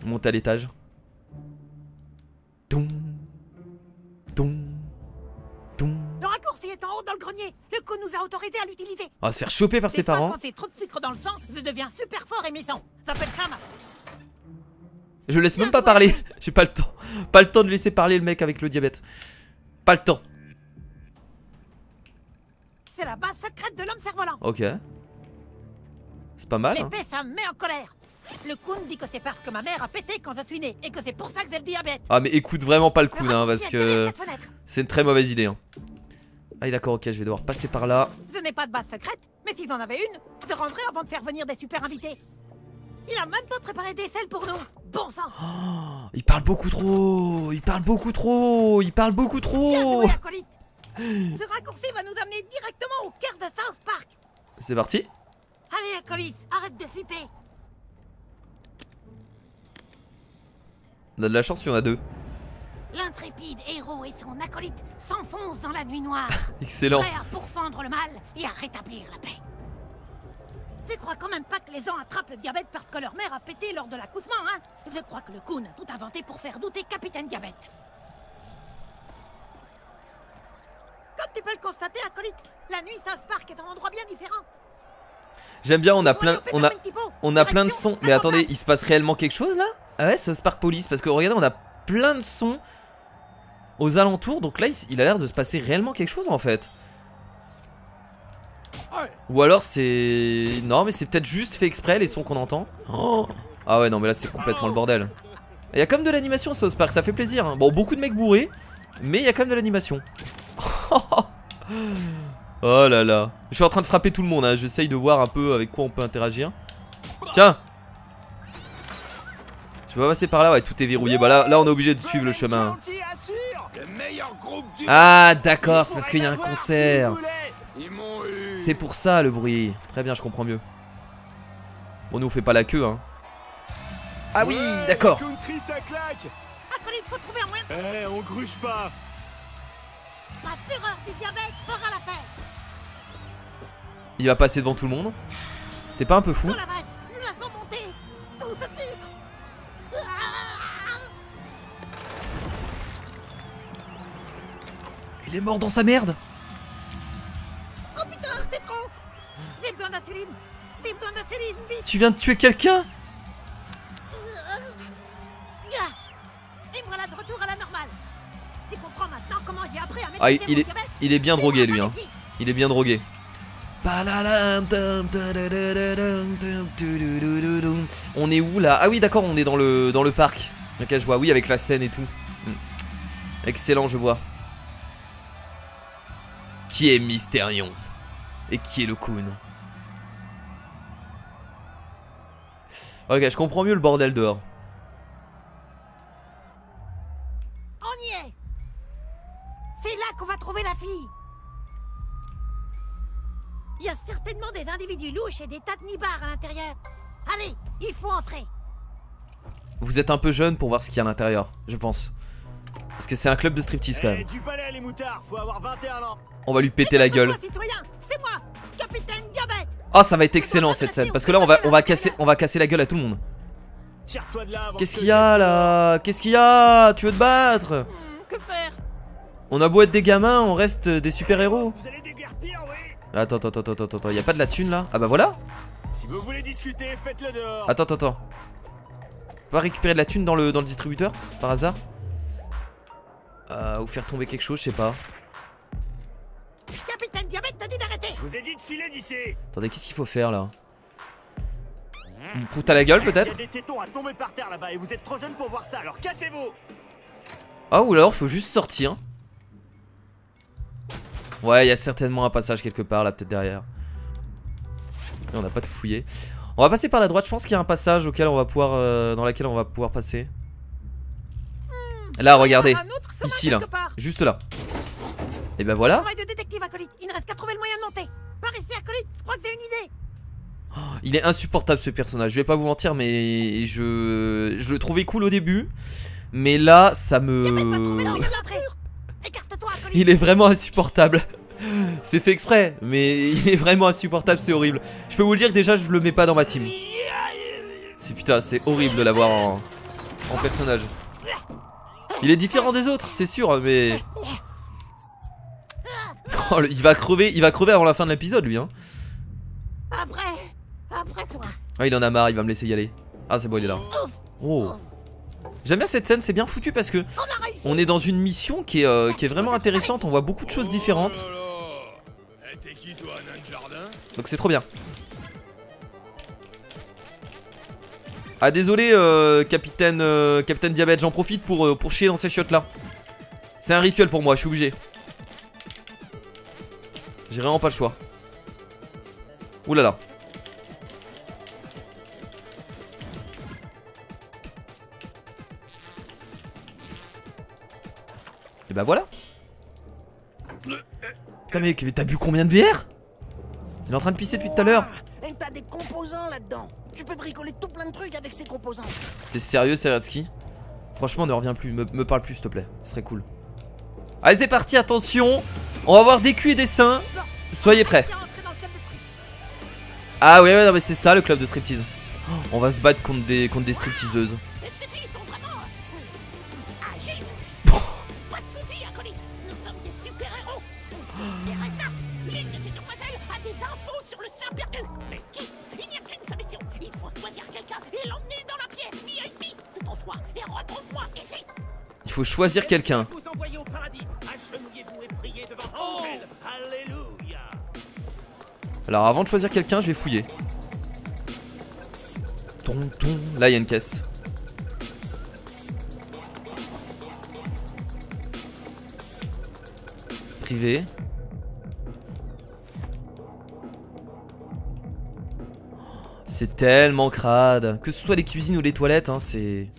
Monter à l'étage. Toum. Toum. Toum. Le raccourci est en haut dans le grenier. Le coup nous a autorisé à l'utiliser. On va se faire choper par ses parents. Quand c'est trop de sucre dans le sang, je deviens super fort et méchant. Ça s'appelle Kama. Je laisse même pas parler. J'ai pas le temps. Pas le temps de laisser parler le mec avec le diabète. Pas le temps. C'est la base secrète de l'homme cerf-volant. Ok. C'est pas mal. L'épée, ça me met en colère. Le Kun dit que c'est parce que ma mère a pété quand je suis né et que c'est pour ça que j'ai le diabète. Ah mais écoute vraiment pas le Kun hein, parce que c'est une très mauvaise idée hein. Ah d'accord ok je vais devoir passer par là. Je n'ai pas de base secrète, mais s'ils en avaient une, je rentrerai avant de faire venir des super invités. Il a même pas préparé des selles pour nous. Bon sang. Oh, il parle beaucoup trop. Il parle beaucoup trop. Il parle beaucoup trop. Bien joué, acolyte. Ce raccourci va nous amener directement au cœur de South Park. C'est parti. Allez acolyte, arrête de flipper. On a de la chance qu'il y en a deux. L'intrépide héros et son acolyte s'enfoncent dans la nuit noire. Excellent. Prêts à pourfendre le mal et à rétablir la paix. Tu crois quand même pas que les gens attrapent le diabète parce que leur mère a pété lors de l'accouchement, hein? Je crois que le Kun a tout inventé pour faire douter Capitaine Diabète. Comme tu peux le constater, acolyte, la nuit South Park est un endroit bien différent. J'aime bien, on a plein de sons. Mais attendez, il se passe réellement quelque chose là? Ah ouais, South Park Police, parce que regardez, on a plein de sons aux alentours. Donc là, il a l'air de se passer réellement quelque chose en fait. Ou alors c'est... Non mais c'est peut-être juste fait exprès les sons qu'on entend. Oh. Ah ouais non mais là c'est complètement le bordel. Il y a quand même de l'animation South Park, ça fait plaisir hein. Bon beaucoup de mecs bourrés, mais il y a quand même de l'animation. Oh là là. Je suis en train de frapper tout le monde hein. J'essaye de voir un peu avec quoi on peut interagir. Tiens. Je vais passer par là, ouais tout est verrouillé. Bah là on est obligé de suivre le chemin. Ah d'accord, c'est parce qu'il y a un concert. C'est pour ça le bruit. Très bien, je comprends mieux. Bon nous on fait pas la queue hein. Ah oui d'accord. Acolyte, faut trouver un moyen. Eh, on gruge pas. Ma fureur du diabète fera l'affaire. Il va passer devant tout le monde. T'es pas un peu fou? Oh la vache, je la sens monter. Tout ce sucre. Il est mort dans sa merde. Oh putain, c'est trop. J'ai besoin d'insuline. J'ai besoin d'insuline, vite. Tu viens de tuer quelqu'un? Et voilà de retour à la normale. Tu comprends maintenant comment j'ai appris à mettre Ah il est bien drogué lui hein. Il est bien drogué. On est où là? Ah oui d'accord, on est dans le parc. Ok je vois, oui avec la scène et tout. Excellent, je vois. Qui est Mysterion? Et qui est le Coon? Ok, je comprends mieux le bordel dehors. On y est. C'est là qu'on va trouver la fille. Il y a certainement des individus louches et des tas de nibards à l'intérieur. Allez, il faut entrer. Vous êtes un peu jeune pour voir ce qu'il y a à l'intérieur, je pense. Parce que c'est un club de striptease quand même. Du balai les moutards, faut avoir 21 ans. On va lui péter la gueule. C'est moi, Capitaine Diabète. Ah ça va être excellent cette scène. Parce que là on va casser la gueule à tout le monde. Qu'est-ce qu'il y a là? Qu'est-ce qu'il y a? Tu veux te battre? Que faire? On a beau être des gamins, on reste des super-héros. Vous allez déguerpir, oui. Attends, y'a pas de la thune là? Ah bah voilà. Si vous voulez discuter, faites-le dehors. Attends. On va récupérer de la thune dans le distributeur, par hasard. Ou faire tomber quelque chose, je sais pas. Capitaine Diabète t'a dit d'arrêter. Je vous ai dit de filer d'ici. Attendez, qu'est-ce qu'il faut faire là? Une proute à la gueule peut-être? Il y a des tétons à tomber par terre là-bas et vous êtes trop jeune pour voir ça, alors cassez-vous. Ah ou alors faut juste sortir. Ouais, il y a certainement un passage quelque part là, peut-être derrière. Et on n'a pas tout fouillé. On va passer par la droite, je pense qu'il y a un passage auquel on va pouvoir, dans laquelle on va pouvoir passer. Là, regardez, ici là, juste là. Et ben voilà. Travail de détective, acolyte. Il ne reste qu'à trouver le moyen de monter. Par ici, acolyte, je crois que t'as une idée. Oh, il est insupportable ce personnage, je vais pas vous mentir, mais je le trouvais cool au début. Mais là, ça me... Il est vraiment insupportable. C'est fait exprès, mais il est vraiment insupportable, c'est horrible. Je peux vous le dire que déjà, je le mets pas dans ma team. Putain, c'est horrible de l'avoir en personnage. Il est différent des autres, c'est sûr, mais... Oh, il va crever avant la fin de l'épisode, lui, hein. Après toi. Ah, il en a marre, il va me laisser y aller. Ah, c'est bon, il est là. Oh. J'aime bien cette scène, c'est bien foutu parce que on est dans une mission qui est vraiment intéressante. On voit beaucoup de choses différentes. Donc c'est trop bien. Ah désolé capitaine Diabète, j'en profite pour chier dans ces chiottes là. C'est un rituel pour moi, je suis obligé. J'ai vraiment pas le choix. Ouh là là. Et bah voilà. Putain mec, mais t'as bu combien de bière? Il est en train de pisser depuis tout à l'heure. Et t'as des composants là-dedans. Tu peux bricoler tout plein de trucs avec ces composants. T'es sérieux, Seretsky? Franchement, ne reviens plus, me parle plus s'il te plaît, ce serait cool. Allez c'est parti, attention. On va voir des culs et des seins. Soyez prêts. Ah ouais, non mais c'est ça le club de striptease. On va se battre contre des stripteaseuses. Il faut choisir quelqu'un. Alors avant de choisir quelqu'un, je vais fouiller. Tonton. Là, il y a une caisse. Privé. C'est tellement crade. Que ce soit les cuisines ou les toilettes, hein, c'est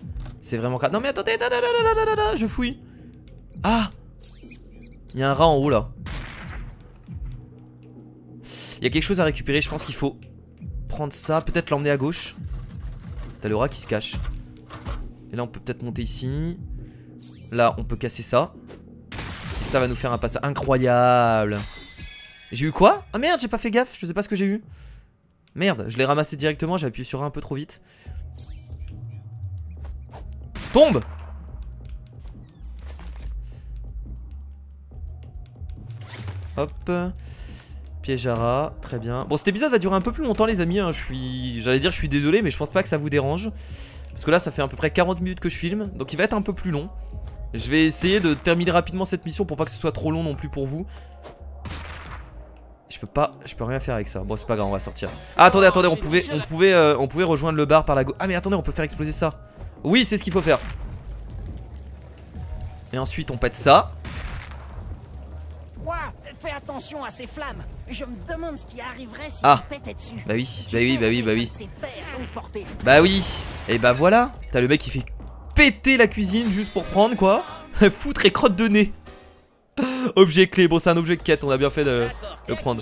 vraiment crade. Non mais attendez, je fouille. Ah, il y a un rat en haut là. Il y a quelque chose à récupérer, je pense qu'il faut prendre ça, peut-être l'emmener à gauche. T'as le rat qui se cache. Et là on peut peut-être monter ici. Là on peut casser ça. Et ça va nous faire un passage incroyable. J'ai eu quoi? Ah merde, j'ai pas fait gaffe, je sais pas ce que j'ai eu. Merde, je l'ai ramassé directement, j'ai appuyé sur un peu trop vite. Tombe! Hop. Piège à rat, très bien. Bon, cet épisode va durer un peu plus longtemps les amis, hein. J'allais dire je suis désolé, mais je pense pas que ça vous dérange. Parce que là ça fait à peu près 40 minutes que je filme, donc il va être un peu plus long. Je vais essayer de terminer rapidement cette mission pour pas que ce soit trop long non plus pour vous. Je peux rien faire avec ça. Bon c'est pas grave, on va sortir. Ah attendez, on pouvait rejoindre le bar par la gauche. Ah mais attendez, on peut faire exploser ça. Oui, c'est ce qu'il faut faire. Et ensuite on pète ça. Ouah, fais attention à ces flammes. Je me demande ce qui arriverait si on pétait dessus. Bah oui. Bah oui. Et bah voilà. T'as le mec qui fait péter la cuisine juste pour prendre quoi. Foutre et crotte de nez. Objet clé, bon c'est un objet de quête, on a bien fait de le prendre.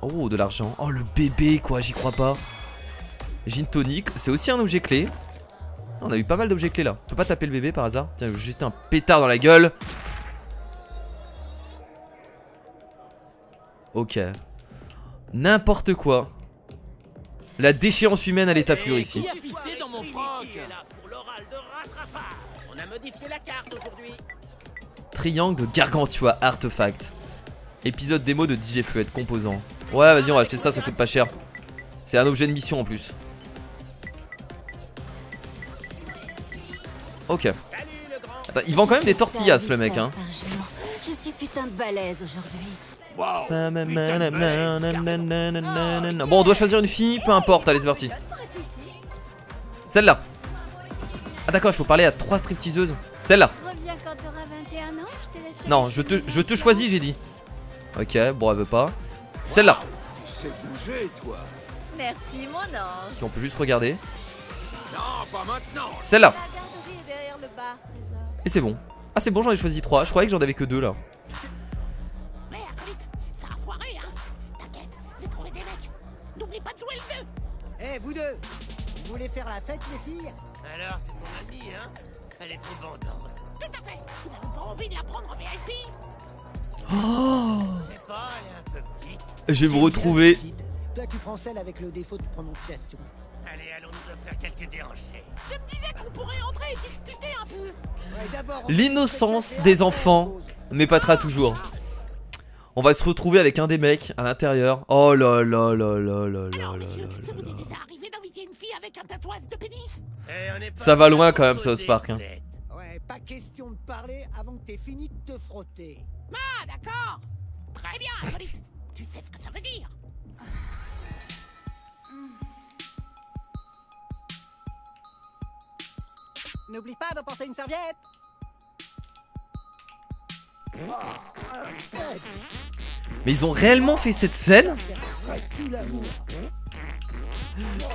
Oh de l'argent, oh le bébé quoi, j'y crois pas. Gin tonic, c'est aussi un objet clé. On a eu pas mal d'objets clés là. On peut pas taper le bébé par hasard? Tiens, je vais jeter un pétard dans la gueule. Ok. N'importe quoi. La déchéance humaine à l'état pur ici. Triangle de Gargantua Artefact. Épisode démo de DJ Fluid composant. Ouais vas-y on va acheter ça, ça coûte pas cher. C'est un objet de mission en plus. Ok. Attends, il vend quand même des tortillas le mec hein. Je suis putain de balèze aujourd'hui. Bon on doit choisir une fille, peu importe, allez c'est parti. Celle-là. Ah d'accord, il faut parler à 3 stripteaseuses. Celle-là. Non, je te choisis, j'ai dit. Ok, bon, elle veut pas. Celle-là. Tu sais bouger, toi. Merci, mon ange. Qui on peut juste regarder. Non, pas maintenant. Celle-là. Derrière le bar, et c'est bon. Ah, c'est bon, j'en ai choisi 3. Je croyais que j'en avais que 2 là. Merde, vite, ça a foiré, hein. T'inquiète, j'ai trouvé des mecs. N'oublie pas de jouer le jeu. Eh, vous deux, vous voulez faire la fête, les filles? Alors, c'est ton amie, hein? Elle est trop bandante. Tout à fait. Vous n'avez pas envie de la prendre en VIP? Oh, je sais pas, elle est un peu petite. je vais me retrouver. Toi, tu prends celle avec le défaut de prononciation. Allez, allons nous offrir quelques déhanchés. Je me disais qu'on pourrait entrer et discuter un peu. Ouais, d'abord, L'innocence des enfants m'épatera toujours. On va se retrouver avec un des mecs à l'intérieur. Oh là là là là là là là là. Ça vous est déjà arrivé d'inviter une fille avec un tatouage de pénis? Ça va loin quand même South Park hein. Ouais, pas question de parler avant que t'aies fini de te frotter. Ah, d'accord. Très bien, Acolyte. Tu sais ce que ça veut dire. N'oublie pas d'emporter une serviette. Mais ils ont réellement fait cette scène?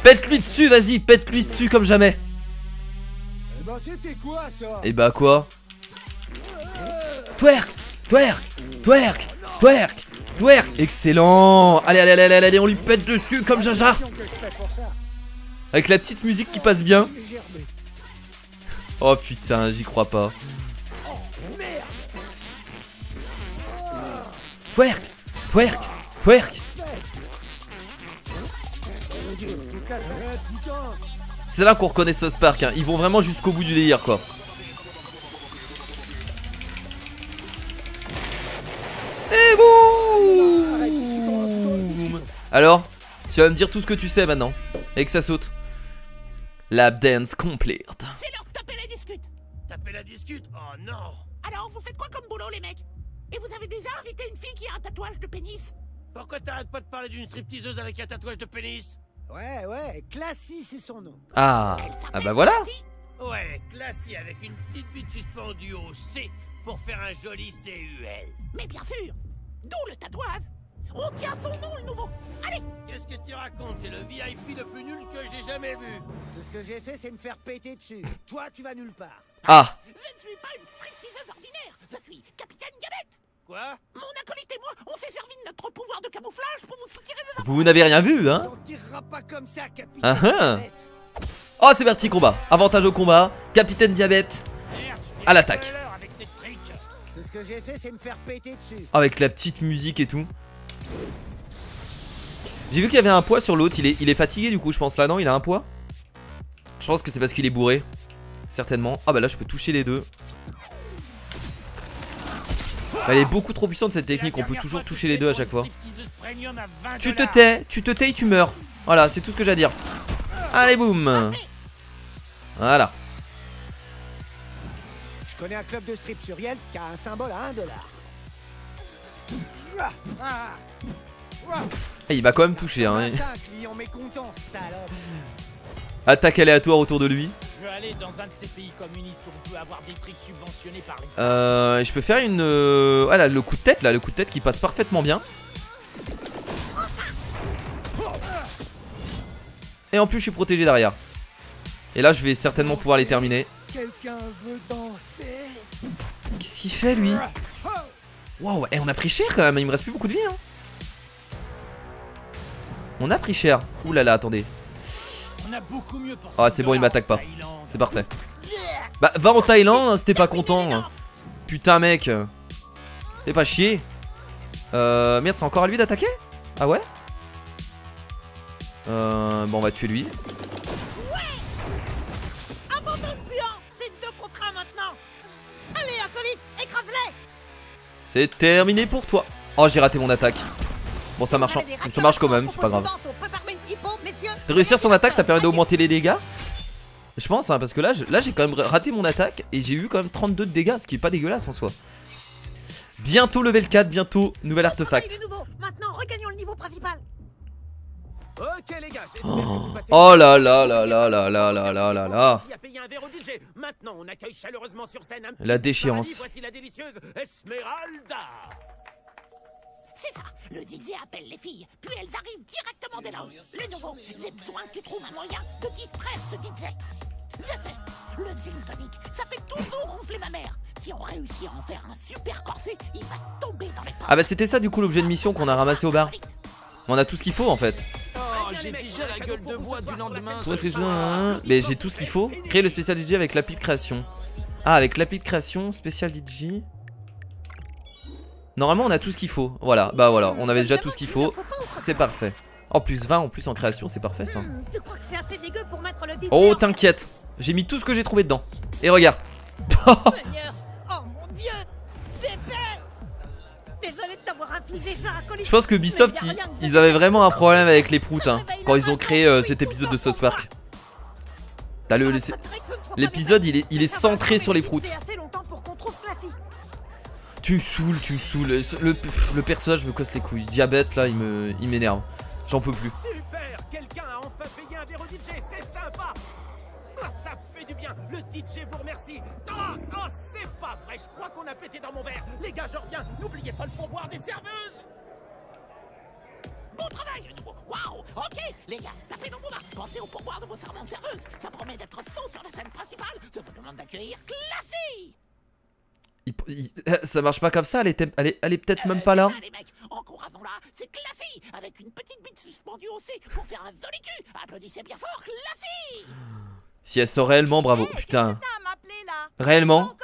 Pète-lui dessus, vas-y, pète-lui dessus comme jamais. Eh ben c'était quoi ça? Et bah quoi? Twerk, twerk, twerk, twerk, twerk. Excellent. Allez, allez, allez, allez, allez, on lui pète dessus comme Jaja. Avec la petite musique qui passe bien. Oh putain, j'y crois pas. Twerk, twerk, twerk. C'est là qu'on reconnaît South Park hein. Ils vont vraiment jusqu'au bout du délire quoi. Et boum. Alors, tu vas me dire tout ce que tu sais maintenant. Et que ça saute. Lap dance complete. C'est l'heure de taper la discute. Taper la discute? Oh non. Alors, vous faites quoi comme boulot, les mecs? Et vous avez déjà invité une fille qui a un tatouage de pénis? Pourquoi t'arrêtes pas de parler d'une stripteaseuse avec un tatouage de pénis? Ouais, Classy, c'est son nom. Ah bah voilà. Ouais, Classy avec une petite bite suspendue au C pour faire un joli CUL. Mais bien sûr, d'où le tatouage. On tient son nom, le nouveau. Allez. Qu'est-ce que tu racontes? C'est le VIP le plus nul que j'ai jamais vu. Tout ce que j'ai fait, c'est me faire péter dessus. Toi, tu vas nulle part. Ah. Je ne suis pas une stripteaseuse ordinaire. Je suis Capitaine Diabète. Quoi? Mon acolyte et moi, on s'est servi de notre pouvoir de camouflage pour vous soutirer des Vous n'avez rien vu, hein? On tirera pas comme ça, Capitaine. Ah. Oh, c'est parti, combat. Avantage au combat. Capitaine Diabète à l'attaque. Tout ce que j'ai fait, c'est me faire péter dessus. Avec la petite musique et tout. J'ai vu qu'il y avait un poids sur l'autre. Il est fatigué du coup, je pense. Là, non, il a un poids. Je pense que c'est parce qu'il est bourré. Certainement. Ah bah là, je peux toucher les deux. Elle est beaucoup trop puissante cette technique. On peut toujours toucher les deux à chaque fois. Tu te tais et tu meurs. Voilà, c'est tout ce que j'ai à dire. Allez, boum. Voilà. Je connais un club de strip sur Yelp qui a un symbole à $1. Il m'a quand même touché, hein. Client mécontent, salope. Attaque aléatoire autour de lui. Je veux aller dans un de ces pays communistes où on peut avoir des trucs subventionnés par les... Je peux faire une... Voilà, le coup de tête là, le coup de tête qui passe parfaitement bien. Et en plus je suis protégé derrière. Et là je vais certainement pouvoir les terminer. Quelqu'un veut danser? Qu'est-ce qu'il fait lui? Waouh, on a pris cher quand même, il me reste plus beaucoup de vie, hein. On a pris cher. Ouh là là, attendez. Ah c'est bon, il m'attaque pas. C'est parfait. Bah va en Thaïlande hein, si t'es pas content. Putain mec. Fais pas chier. Merde, c'est encore à lui d'attaquer? Ah ouais? Bon on va tuer lui. C'est 2 contre 1 maintenant. Allez acolyte, écrase-les. C'est terminé pour toi. Oh j'ai raté mon attaque. Bon ça marche, ça marche quand même, c'est pas grave. De réussir son attaque ça permet d'augmenter les dégâts. Je pense hein, parce que là j'ai quand même raté mon attaque. Et j'ai eu quand même 32 de dégâts, ce qui est pas dégueulasse en soi. Bientôt level 4, bientôt nouvel artefact. Maintenant regagnons le niveau principal. Ok les gars, oh là là là là là là là là là là. Maintenant on accueille chaleureusement sur scène la déchéance. Voici la délicieuse Esmeralda. C'est ça, le DJ appelle les filles, puis elles arrivent directement dès là-haut. Le nouveau, j'ai besoin que tu trouves un moyen de distraire ce DJ. Je sais, le gin tonic, ça fait toujours ronfler ma mère. Si on réussit à en faire un super corset, il va tomber dans les pommes. Ah bah c'était ça du coup l'objet de mission qu'on a ramassé au bar. On a tout ce qu'il faut en fait. Oh, j'ai déjà la gueule de bois du lendemain. Mais j'ai tout ce qu'il faut. Créer le spécial DJ avec l'appli de création. Ah, avec l'appli de création, spécial DJ. Normalement on a tout ce qu'il faut. Voilà, bah voilà, on avait déjà tout ce qu'il faut. C'est parfait. En plus 20 en plus en création, c'est parfait ça. Tu crois que c'est assez dégueu pour mettre le DJ? Oh t'inquiète, j'ai mis tout ce que j'ai trouvé dedans. Et regarde. Seigneur, oh mon dieu, désolé de t'avoir infligé ça, acolyte. Je pense que Ubisoft ils avaient vraiment un problème avec les proutes hein, quand ils ont créé cet épisode de South Park. L'épisode il est centré sur les proutes. Tu me saoules, tu me saoules. Le personnage me casse les couilles. Diabète là, il m'énerve. J'en peux plus. Super, quelqu'un a enfin payé un verre DJ, c'est sympa. Oh, ça fait du bien. Le DJ vous remercie. Oh, c'est pas vrai. Je crois qu'on a pété dans mon verre. Les gars, je reviens. N'oubliez pas le pourboire des serveuses. Bon travail, le nouveau. Waouh. Ok, les gars, tapez dans vos mains. Pensez au pourboire de vos servantes serveuses. Ça promet d'être faux sur la scène principale. Je vous demande d'accueillir Classy. Ça marche pas comme ça, elle est peut-être même pas là. Les mecs, encourageons-la, c'est Classy, avec une petite bite suspendue au C pour faire un joli cul. Applaudissez bien fort, Classy. Si elle sort réellement, bravo, putain. Réellement.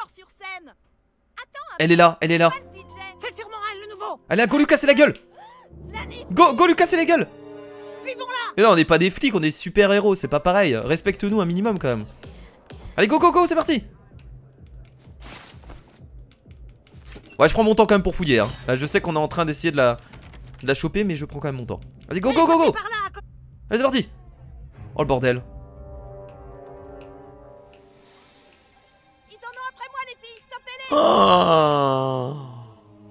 Elle est là, elle est là. C'est sûrement elle, le nouveau. Allez, go lui casser la gueule. Go lui casser la gueule. Mais non, on n'est pas des flics, on est super héros, c'est pas pareil. Respecte-nous un minimum quand même. Allez, go, c'est parti. Ouais, je prends mon temps quand même pour fouiller hein. Là, je sais qu'on est en train d'essayer de la choper, mais je prends quand même mon temps. Vas-y, go. Allez, c'est parti. Oh le bordel. Ils en ont après moi les filles, stoppez-les. Oh.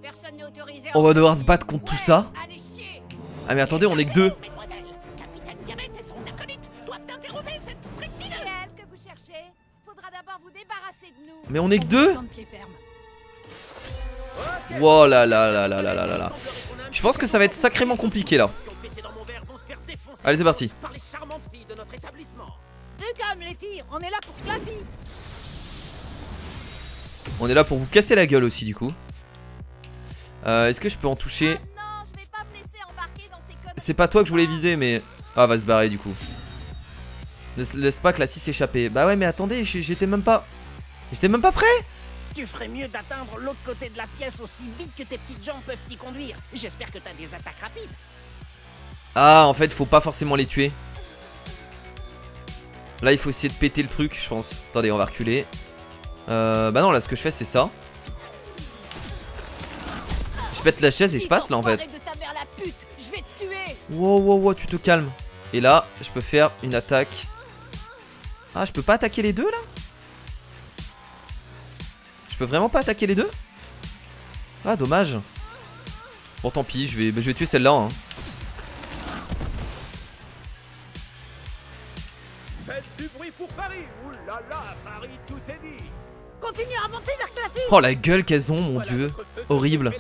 Personne n'est autorisé. On va devoir se battre contre tout ça. Allez chier. Ah mais attendez, on est que 2. Capitaine Diabète et son acolyte doivent interroger cette strictine. C'est elle que vous cherchez. Faudra d'abord vous débarrasser de nous. Mais on est que 2. Wow là là là là là là là. Je pense que ça va être sacrément compliqué là. Allez c'est parti. Par les charmantes filles de notre établissement. Du calme les filles, on est là pour Claffy. On est là pour vous casser la gueule aussi du coup. Est-ce que je peux en toucher? C'est pas toi que je voulais viser mais... Ah va se barrer du coup. Laisse pas Classy s'échapper. Bah ouais mais attendez, j'étais même pas... J'étais même pas prêt. Tu ferais mieux d'atteindre l'autre côté de la pièce aussi vite que tes petites jambes peuvent t'y conduire. J'espère que t'as des attaques rapides. Ah en fait faut pas forcément les tuer. Là il faut essayer de péter le truc je pense. Attendez on va reculer. Bah non là ce que je fais c'est ça. Je pète la chaise et je passe là en fait. Wow wow wow tu te calmes. Et là je peux faire une attaque. Ah je peux pas attaquer les deux là? Je peux vraiment pas attaquer les deux? Ah dommage. Bon tant pis je vais tuer celle-là hein. Faites du bruit pour Paris. Ouh là là, Paris, tout est dit. Continue à avancer vers Claffy. Oh la gueule qu'elles ont mon dieu. Horrible.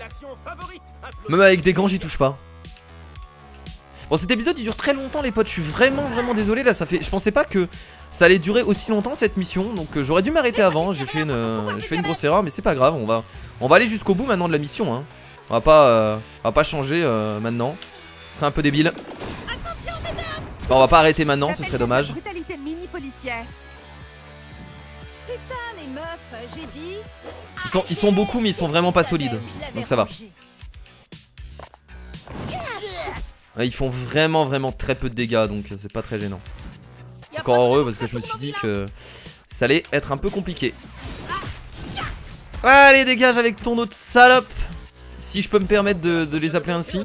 Même avec des gants j'y touche pas. Bon cet épisode il dure très longtemps les potes. Je suis vraiment désolé là. Ça fait... Je pensais pas que ça allait durer aussi longtemps cette mission. Donc j'aurais dû m'arrêter avant. J'ai fait une grosse erreur mais c'est pas grave. On va aller jusqu'au bout maintenant de la mission hein. On va pas changer maintenant. Ce serait un peu débile. Bon, on va pas arrêter maintenant, ce serait dommage. Brutalité mini policière. Putain les meufs, j'ai dit. Ils sont beaucoup mais ils sont vraiment pas solides. Donc ça va. Ils font vraiment très peu de dégâts donc c'est pas très gênant. Encore heureux parce que je me suis dit que ça allait être un peu compliqué. Allez dégage avec ton autre salope. Si je peux me permettre de les appeler ainsi.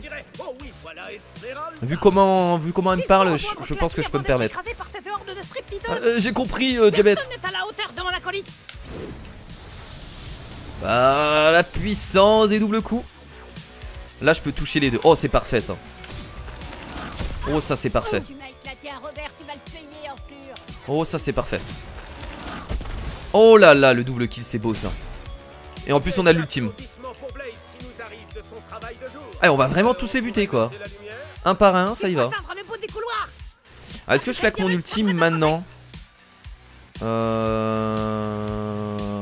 Vu comment elle me parle, je pense que je peux me permettre. J'ai compris, Diabète. Ah, la puissance des doubles coups. Là, je peux toucher les deux. Oh, c'est parfait ça. Oh, ça c'est parfait. Oh, ça c'est parfait. Oh là là, le double kill, c'est beau ça. Et en plus, on a l'ultime. Ah, on va vraiment tous les buter quoi. Un par un, ça y va. Ah, est-ce que je claque mon ultime maintenant?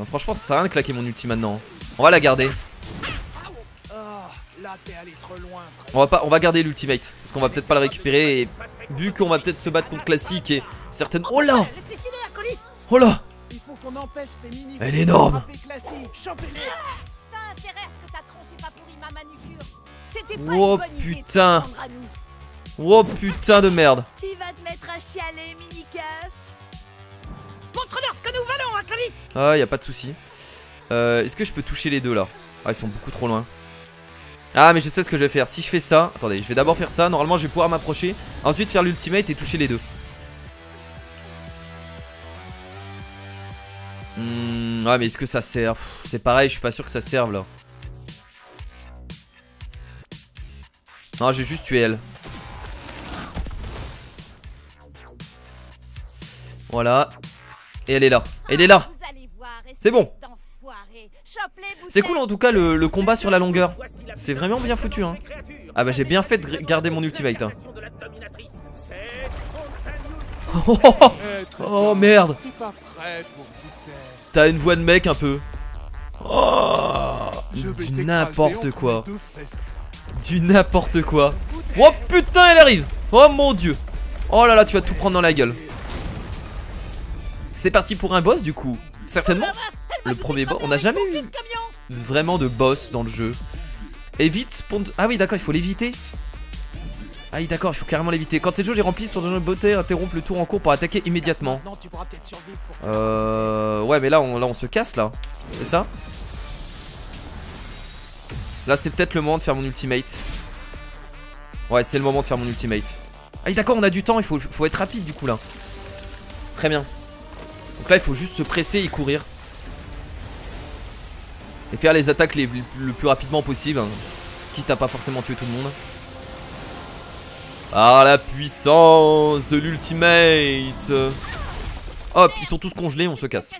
Franchement, ça sert à rien de claquer mon ultime maintenant. On va la garder. On va garder l'ultimate. Parce qu'on va peut-être pas le récupérer. Et vu qu'on va peut-être se battre contre Classique et certaines... Oh là! Oh là! Elle est énorme! Oh putain! Oh putain de merde! Tu vas te mettre à chialer, mini keuf. Montre-leur ce que nous valons, acolyte. Ah, y a pas de souci. Est-ce que je peux toucher les deux là? Ah, ils sont beaucoup trop loin. Ah, mais je sais ce que je vais faire. Si je fais ça, attendez, je vais d'abord faire ça. Normalement, je vais pouvoir m'approcher. Ensuite, faire l'ultimate et toucher les deux. Ah, mais est-ce que ça sert? C'est pareil, je suis pas sûr que ça serve là. Non, j'ai juste tué elle. Voilà. Et elle est là. Elle est là. C'est bon. C'est cool en tout cas le combat sur la longueur. C'est vraiment bien foutu hein. Ah bah j'ai bien fait de garder mon ultimate hein. Oh merde. T'as une voix de mec un peu. Oh, du n'importe quoi. Du n'importe quoi. Oh putain elle arrive. Oh mon dieu. Oh là là tu vas tout prendre dans la gueule. C'est parti pour un boss du coup. Certainement le premier boss. On n'a jamais eu vraiment de boss dans le jeu. Évite. Ah oui d'accord il faut l'éviter. Ah oui d'accord il faut carrément l'éviter. Quand cette jauge est remplie, son donjon de beauté interrompt le tour en cours pour attaquer immédiatement. Ouais mais là on se casse là. C'est ça? Là c'est peut-être le moment de faire mon ultimate. Ouais c'est le moment de faire mon ultimate. Ah oui d'accord on a du temps, il faut être rapide du coup là. Très bien. Donc là il faut juste se presser et courir. Et faire les attaques le plus rapidement possible hein. Quitte à pas forcément tuer tout le monde. Ah, la puissance de l'ultimate. Hop, ils sont tous congelés, on se casse.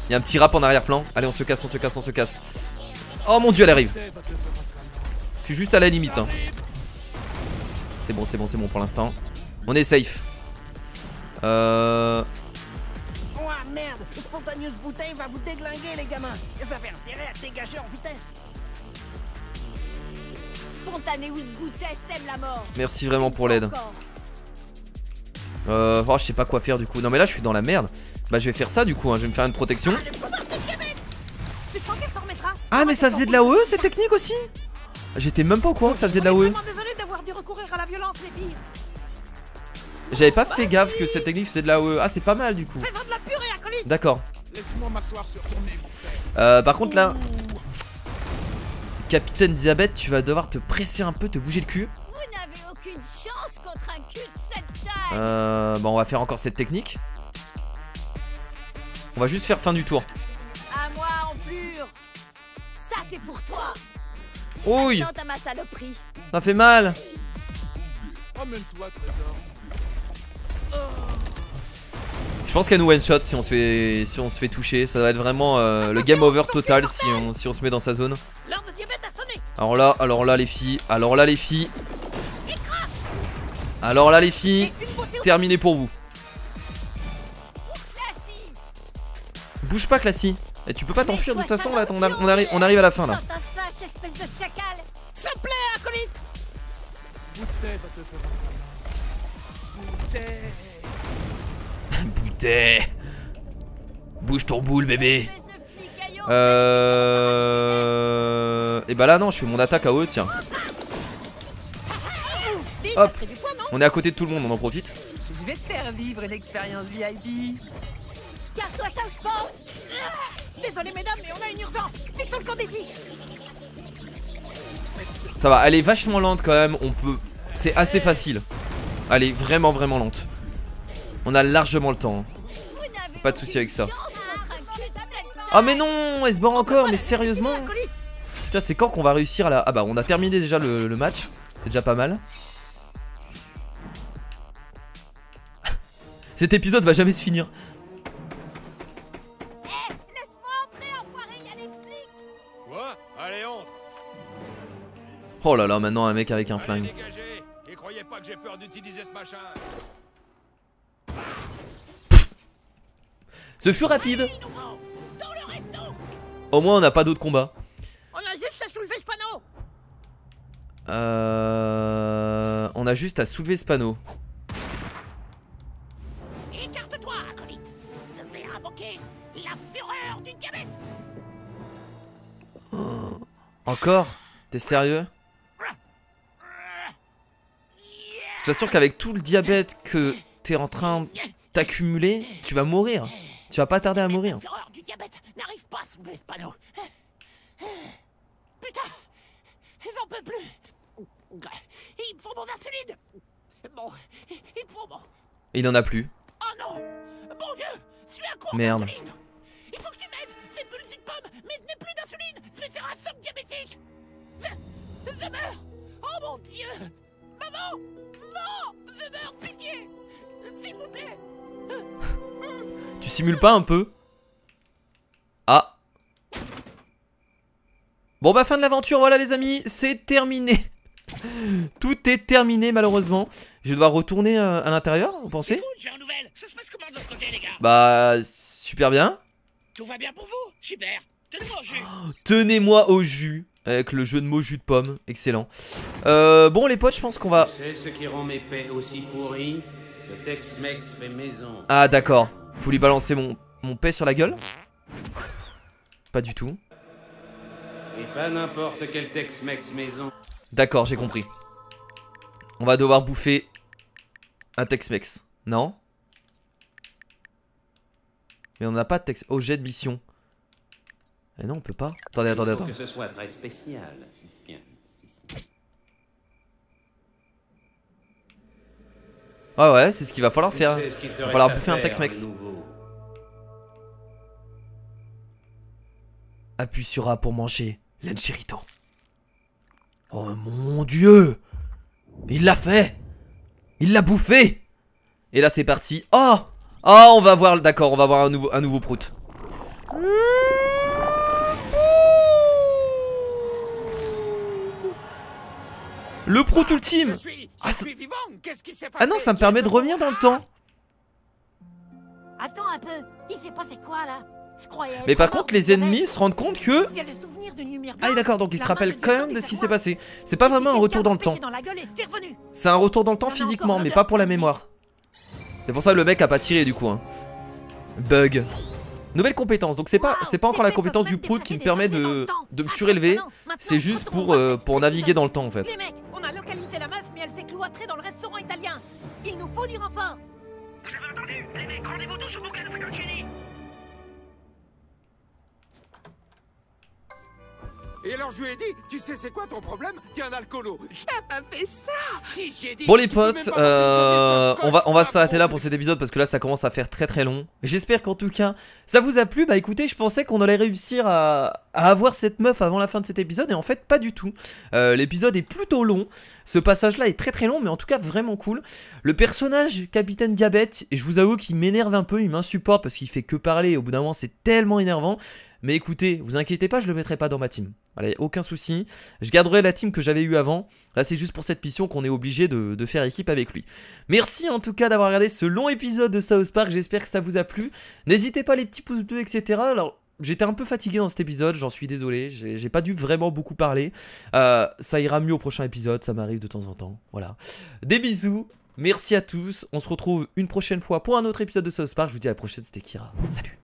Il y a un petit rap en arrière-plan. Allez, on se casse, on se casse, on se casse. Oh mon dieu, elle arrive. Je suis juste à la limite hein. C'est bon, c'est bon, c'est bon pour l'instant. On est safe. Oh merde, Spontaneous Bouteille va vous déglinguer les gamins. Vous avez intérêt à dégager en vitesse. Spontaneous Bouteille sème la mort. Merci vraiment pour l'aide. Oh, je sais pas quoi faire du coup. Non mais là je suis dans la merde. Bah je vais faire ça du coup hein. Je vais me faire une protection. Ah mais ça faisait de l'AOE cette technique aussi. J'étais même pas au courant que ça faisait de l'AOE. J'avais pas fait gaffe que cette technique faisait de l'AOE. Ah c'est pas mal du coup. D'accord. Par contre là, Capitaine Diabète, tu vas devoir te presser un peu, te bouger le cul. Vous n'avez aucune chance contre un cul de cette taille. Bon on va faire encore cette technique. On va juste faire fin du tour. À moi en pur. Ça c'est pour toi. Ouille. Attends à ma saloperie. Ça fait mal. Emmène-toi, trésor. Je pense qu'elle nous one shot si on se fait toucher. Ça va être vraiment le game over total si on se met dans sa zone. Alors là les filles. Alors là les filles. C'est terminé pour vous. Bouge pas Classy. Et tu peux pas t'enfuir de toute façon là. On arrive à la fin là. Ça plaît, acolyte. Bouteille va te faire un Bouteille. Bouge ton boule bébé. Et bah là non, je fais mon attaque à eux, tiens. Hop. On est à côté de tout le monde, on en profite. Je vais te faire vivre une expérience VIP. Garde-toi ça où je pense. Désolé mesdames, mais on a une urgence. C'est sur le camp des filles. Ça va, elle est vachement lente quand même. On peut. C'est assez facile. Elle est vraiment vraiment lente. On a largement le temps. Pas de soucis avec ça. Oh mais non, elle se barre encore, mais sérieusement. Putain, c'est quand qu'on va réussir là. Ah bah on a terminé déjà le match. C'est déjà pas mal. Cet épisode va jamais se finir. Quoi? Allez, entre. Oh là là, maintenant un mec avec un flingue. Et croyez pas que j'ai peur d'utiliser ce machin. Ce fut rapide. Au moins on n'a pas d'autres combats. On a juste à soulever ce panneau. On a juste à soulever ce panneau. Écarte-toi, acolyte. Je vais invoquer la fureur du diabète. Oh. Encore? T'es sérieux? Je t'assure qu'avec tout le diabète que t'es en train d'accumuler, tu vas mourir. Tu vas pas tarder à mourir. La fureur du diabète n'arrive pas à soulever ce panneau. Putain, j'en peux plus. Il me faut mon insuline. Bon, il me faut mon... Il en a plus. Oh non. Mon Dieu, je suis à court Merde. d'insuline. Il faut que tu m'aides. C'est bulles de pomme, mais je n'ai plus d'insuline. Je vais faire un choc diabétique. Je meurs. Oh mon Dieu. Maman. Non, je meurs, pitié. S'il vous plaît. Tu simules pas un peu? Ah. Bon bah fin de l'aventure, voilà les amis, c'est terminé. Tout est terminé malheureusement. Je vais devoir retourner à l'intérieur, vous pensez? J'ai une nouvelle. Ça se passe comment de l'autre côté, les gars? Bah super bien. Tout va bien pour vous? Super. Tenez-moi au jus. Tenez-moi au jus. Avec le jeu de mots jus de pomme, excellent. Bon les potes, je pense qu'on va... Tu sais ce qui rend mes paix aussi pourries? Le Tex-Mex fait maison. Ah d'accord. Faut lui balancer mon paix sur la gueule? Pas du tout. Et pas n'importe quel Tex-Mex maison. D'accord, j'ai compris. On va devoir bouffer un Tex-Mex. Non? Mais on n'a pas de Tex... Oh, jet de mission. Eh non, on peut pas. Attendez. Il faut que ce soit très spécial. Ah ouais, c'est ce qu'il va falloir faire. Il va falloir bouffer un Tex-Mex. Appuie sur A pour manger l'Enchirito. Oh mon dieu! Il l'a fait! Il l'a bouffé! Et là c'est parti. Oh! Oh, on va voir, d'accord, on va voir un nouveau prout. Le prout ultime! Ah non, ça me permet de revenir dans le temps. Attends un peu, il s'est passé quoi là? Mais par contre, les ennemis se rendent compte que... Ah d'accord, donc ils se rappellent quand même de ce qui s'est passé. C'est pas vraiment un retour dans le temps. C'est un retour dans le temps physiquement, mais pas pour la mémoire. C'est pour ça que le mec a pas tiré du coup. Hein. Bug. Nouvelle compétence, donc c'est pas encore la compétence du prout qui me permet de me surélever. C'est juste pour naviguer dans le temps en fait. Les mecs, on a localisé la meuf, mais elle s'est cloîtrée dans le restaurant italien. Il nous faut du renfort. Vous avez entendu? Les mecs, rendez-vous tous au bouquet de Fettuccini. Et alors je lui ai dit, tu sais c'est quoi ton problème? T'es un alcoolo. T'as pas fait ça. Si, j'y ai dit. Bon les potes, on va s'arrêter là pour cet épisode parce que là ça commence à faire très long. J'espère qu'en tout cas ça vous a plu. Bah écoutez, je pensais qu'on allait réussir à avoir cette meuf avant la fin de cet épisode et en fait pas du tout. L'épisode est plutôt long. Ce passage là est très long mais en tout cas vraiment cool. Le personnage Capitaine Diabète, et je vous avoue qu'il m'énerve un peu, il m'insupporte parce qu'il fait que parler et au bout d'un moment c'est tellement énervant. Mais écoutez, vous inquiétez pas, je le mettrai pas dans ma team. Allez, aucun souci. Je garderai la team que j'avais eue avant. Là, c'est juste pour cette mission qu'on est obligé de faire équipe avec lui. Merci en tout cas d'avoir regardé ce long épisode de South Park. J'espère que ça vous a plu. N'hésitez pas les petits pouces bleus, etc. Alors, j'étais un peu fatigué dans cet épisode, j'en suis désolé. J'ai pas dû vraiment beaucoup parler. Ça ira mieux au prochain épisode, ça m'arrive de temps en temps. Voilà. Des bisous. Merci à tous. On se retrouve une prochaine fois pour un autre épisode de South Park. Je vous dis à la prochaine, c'était Kira. Salut.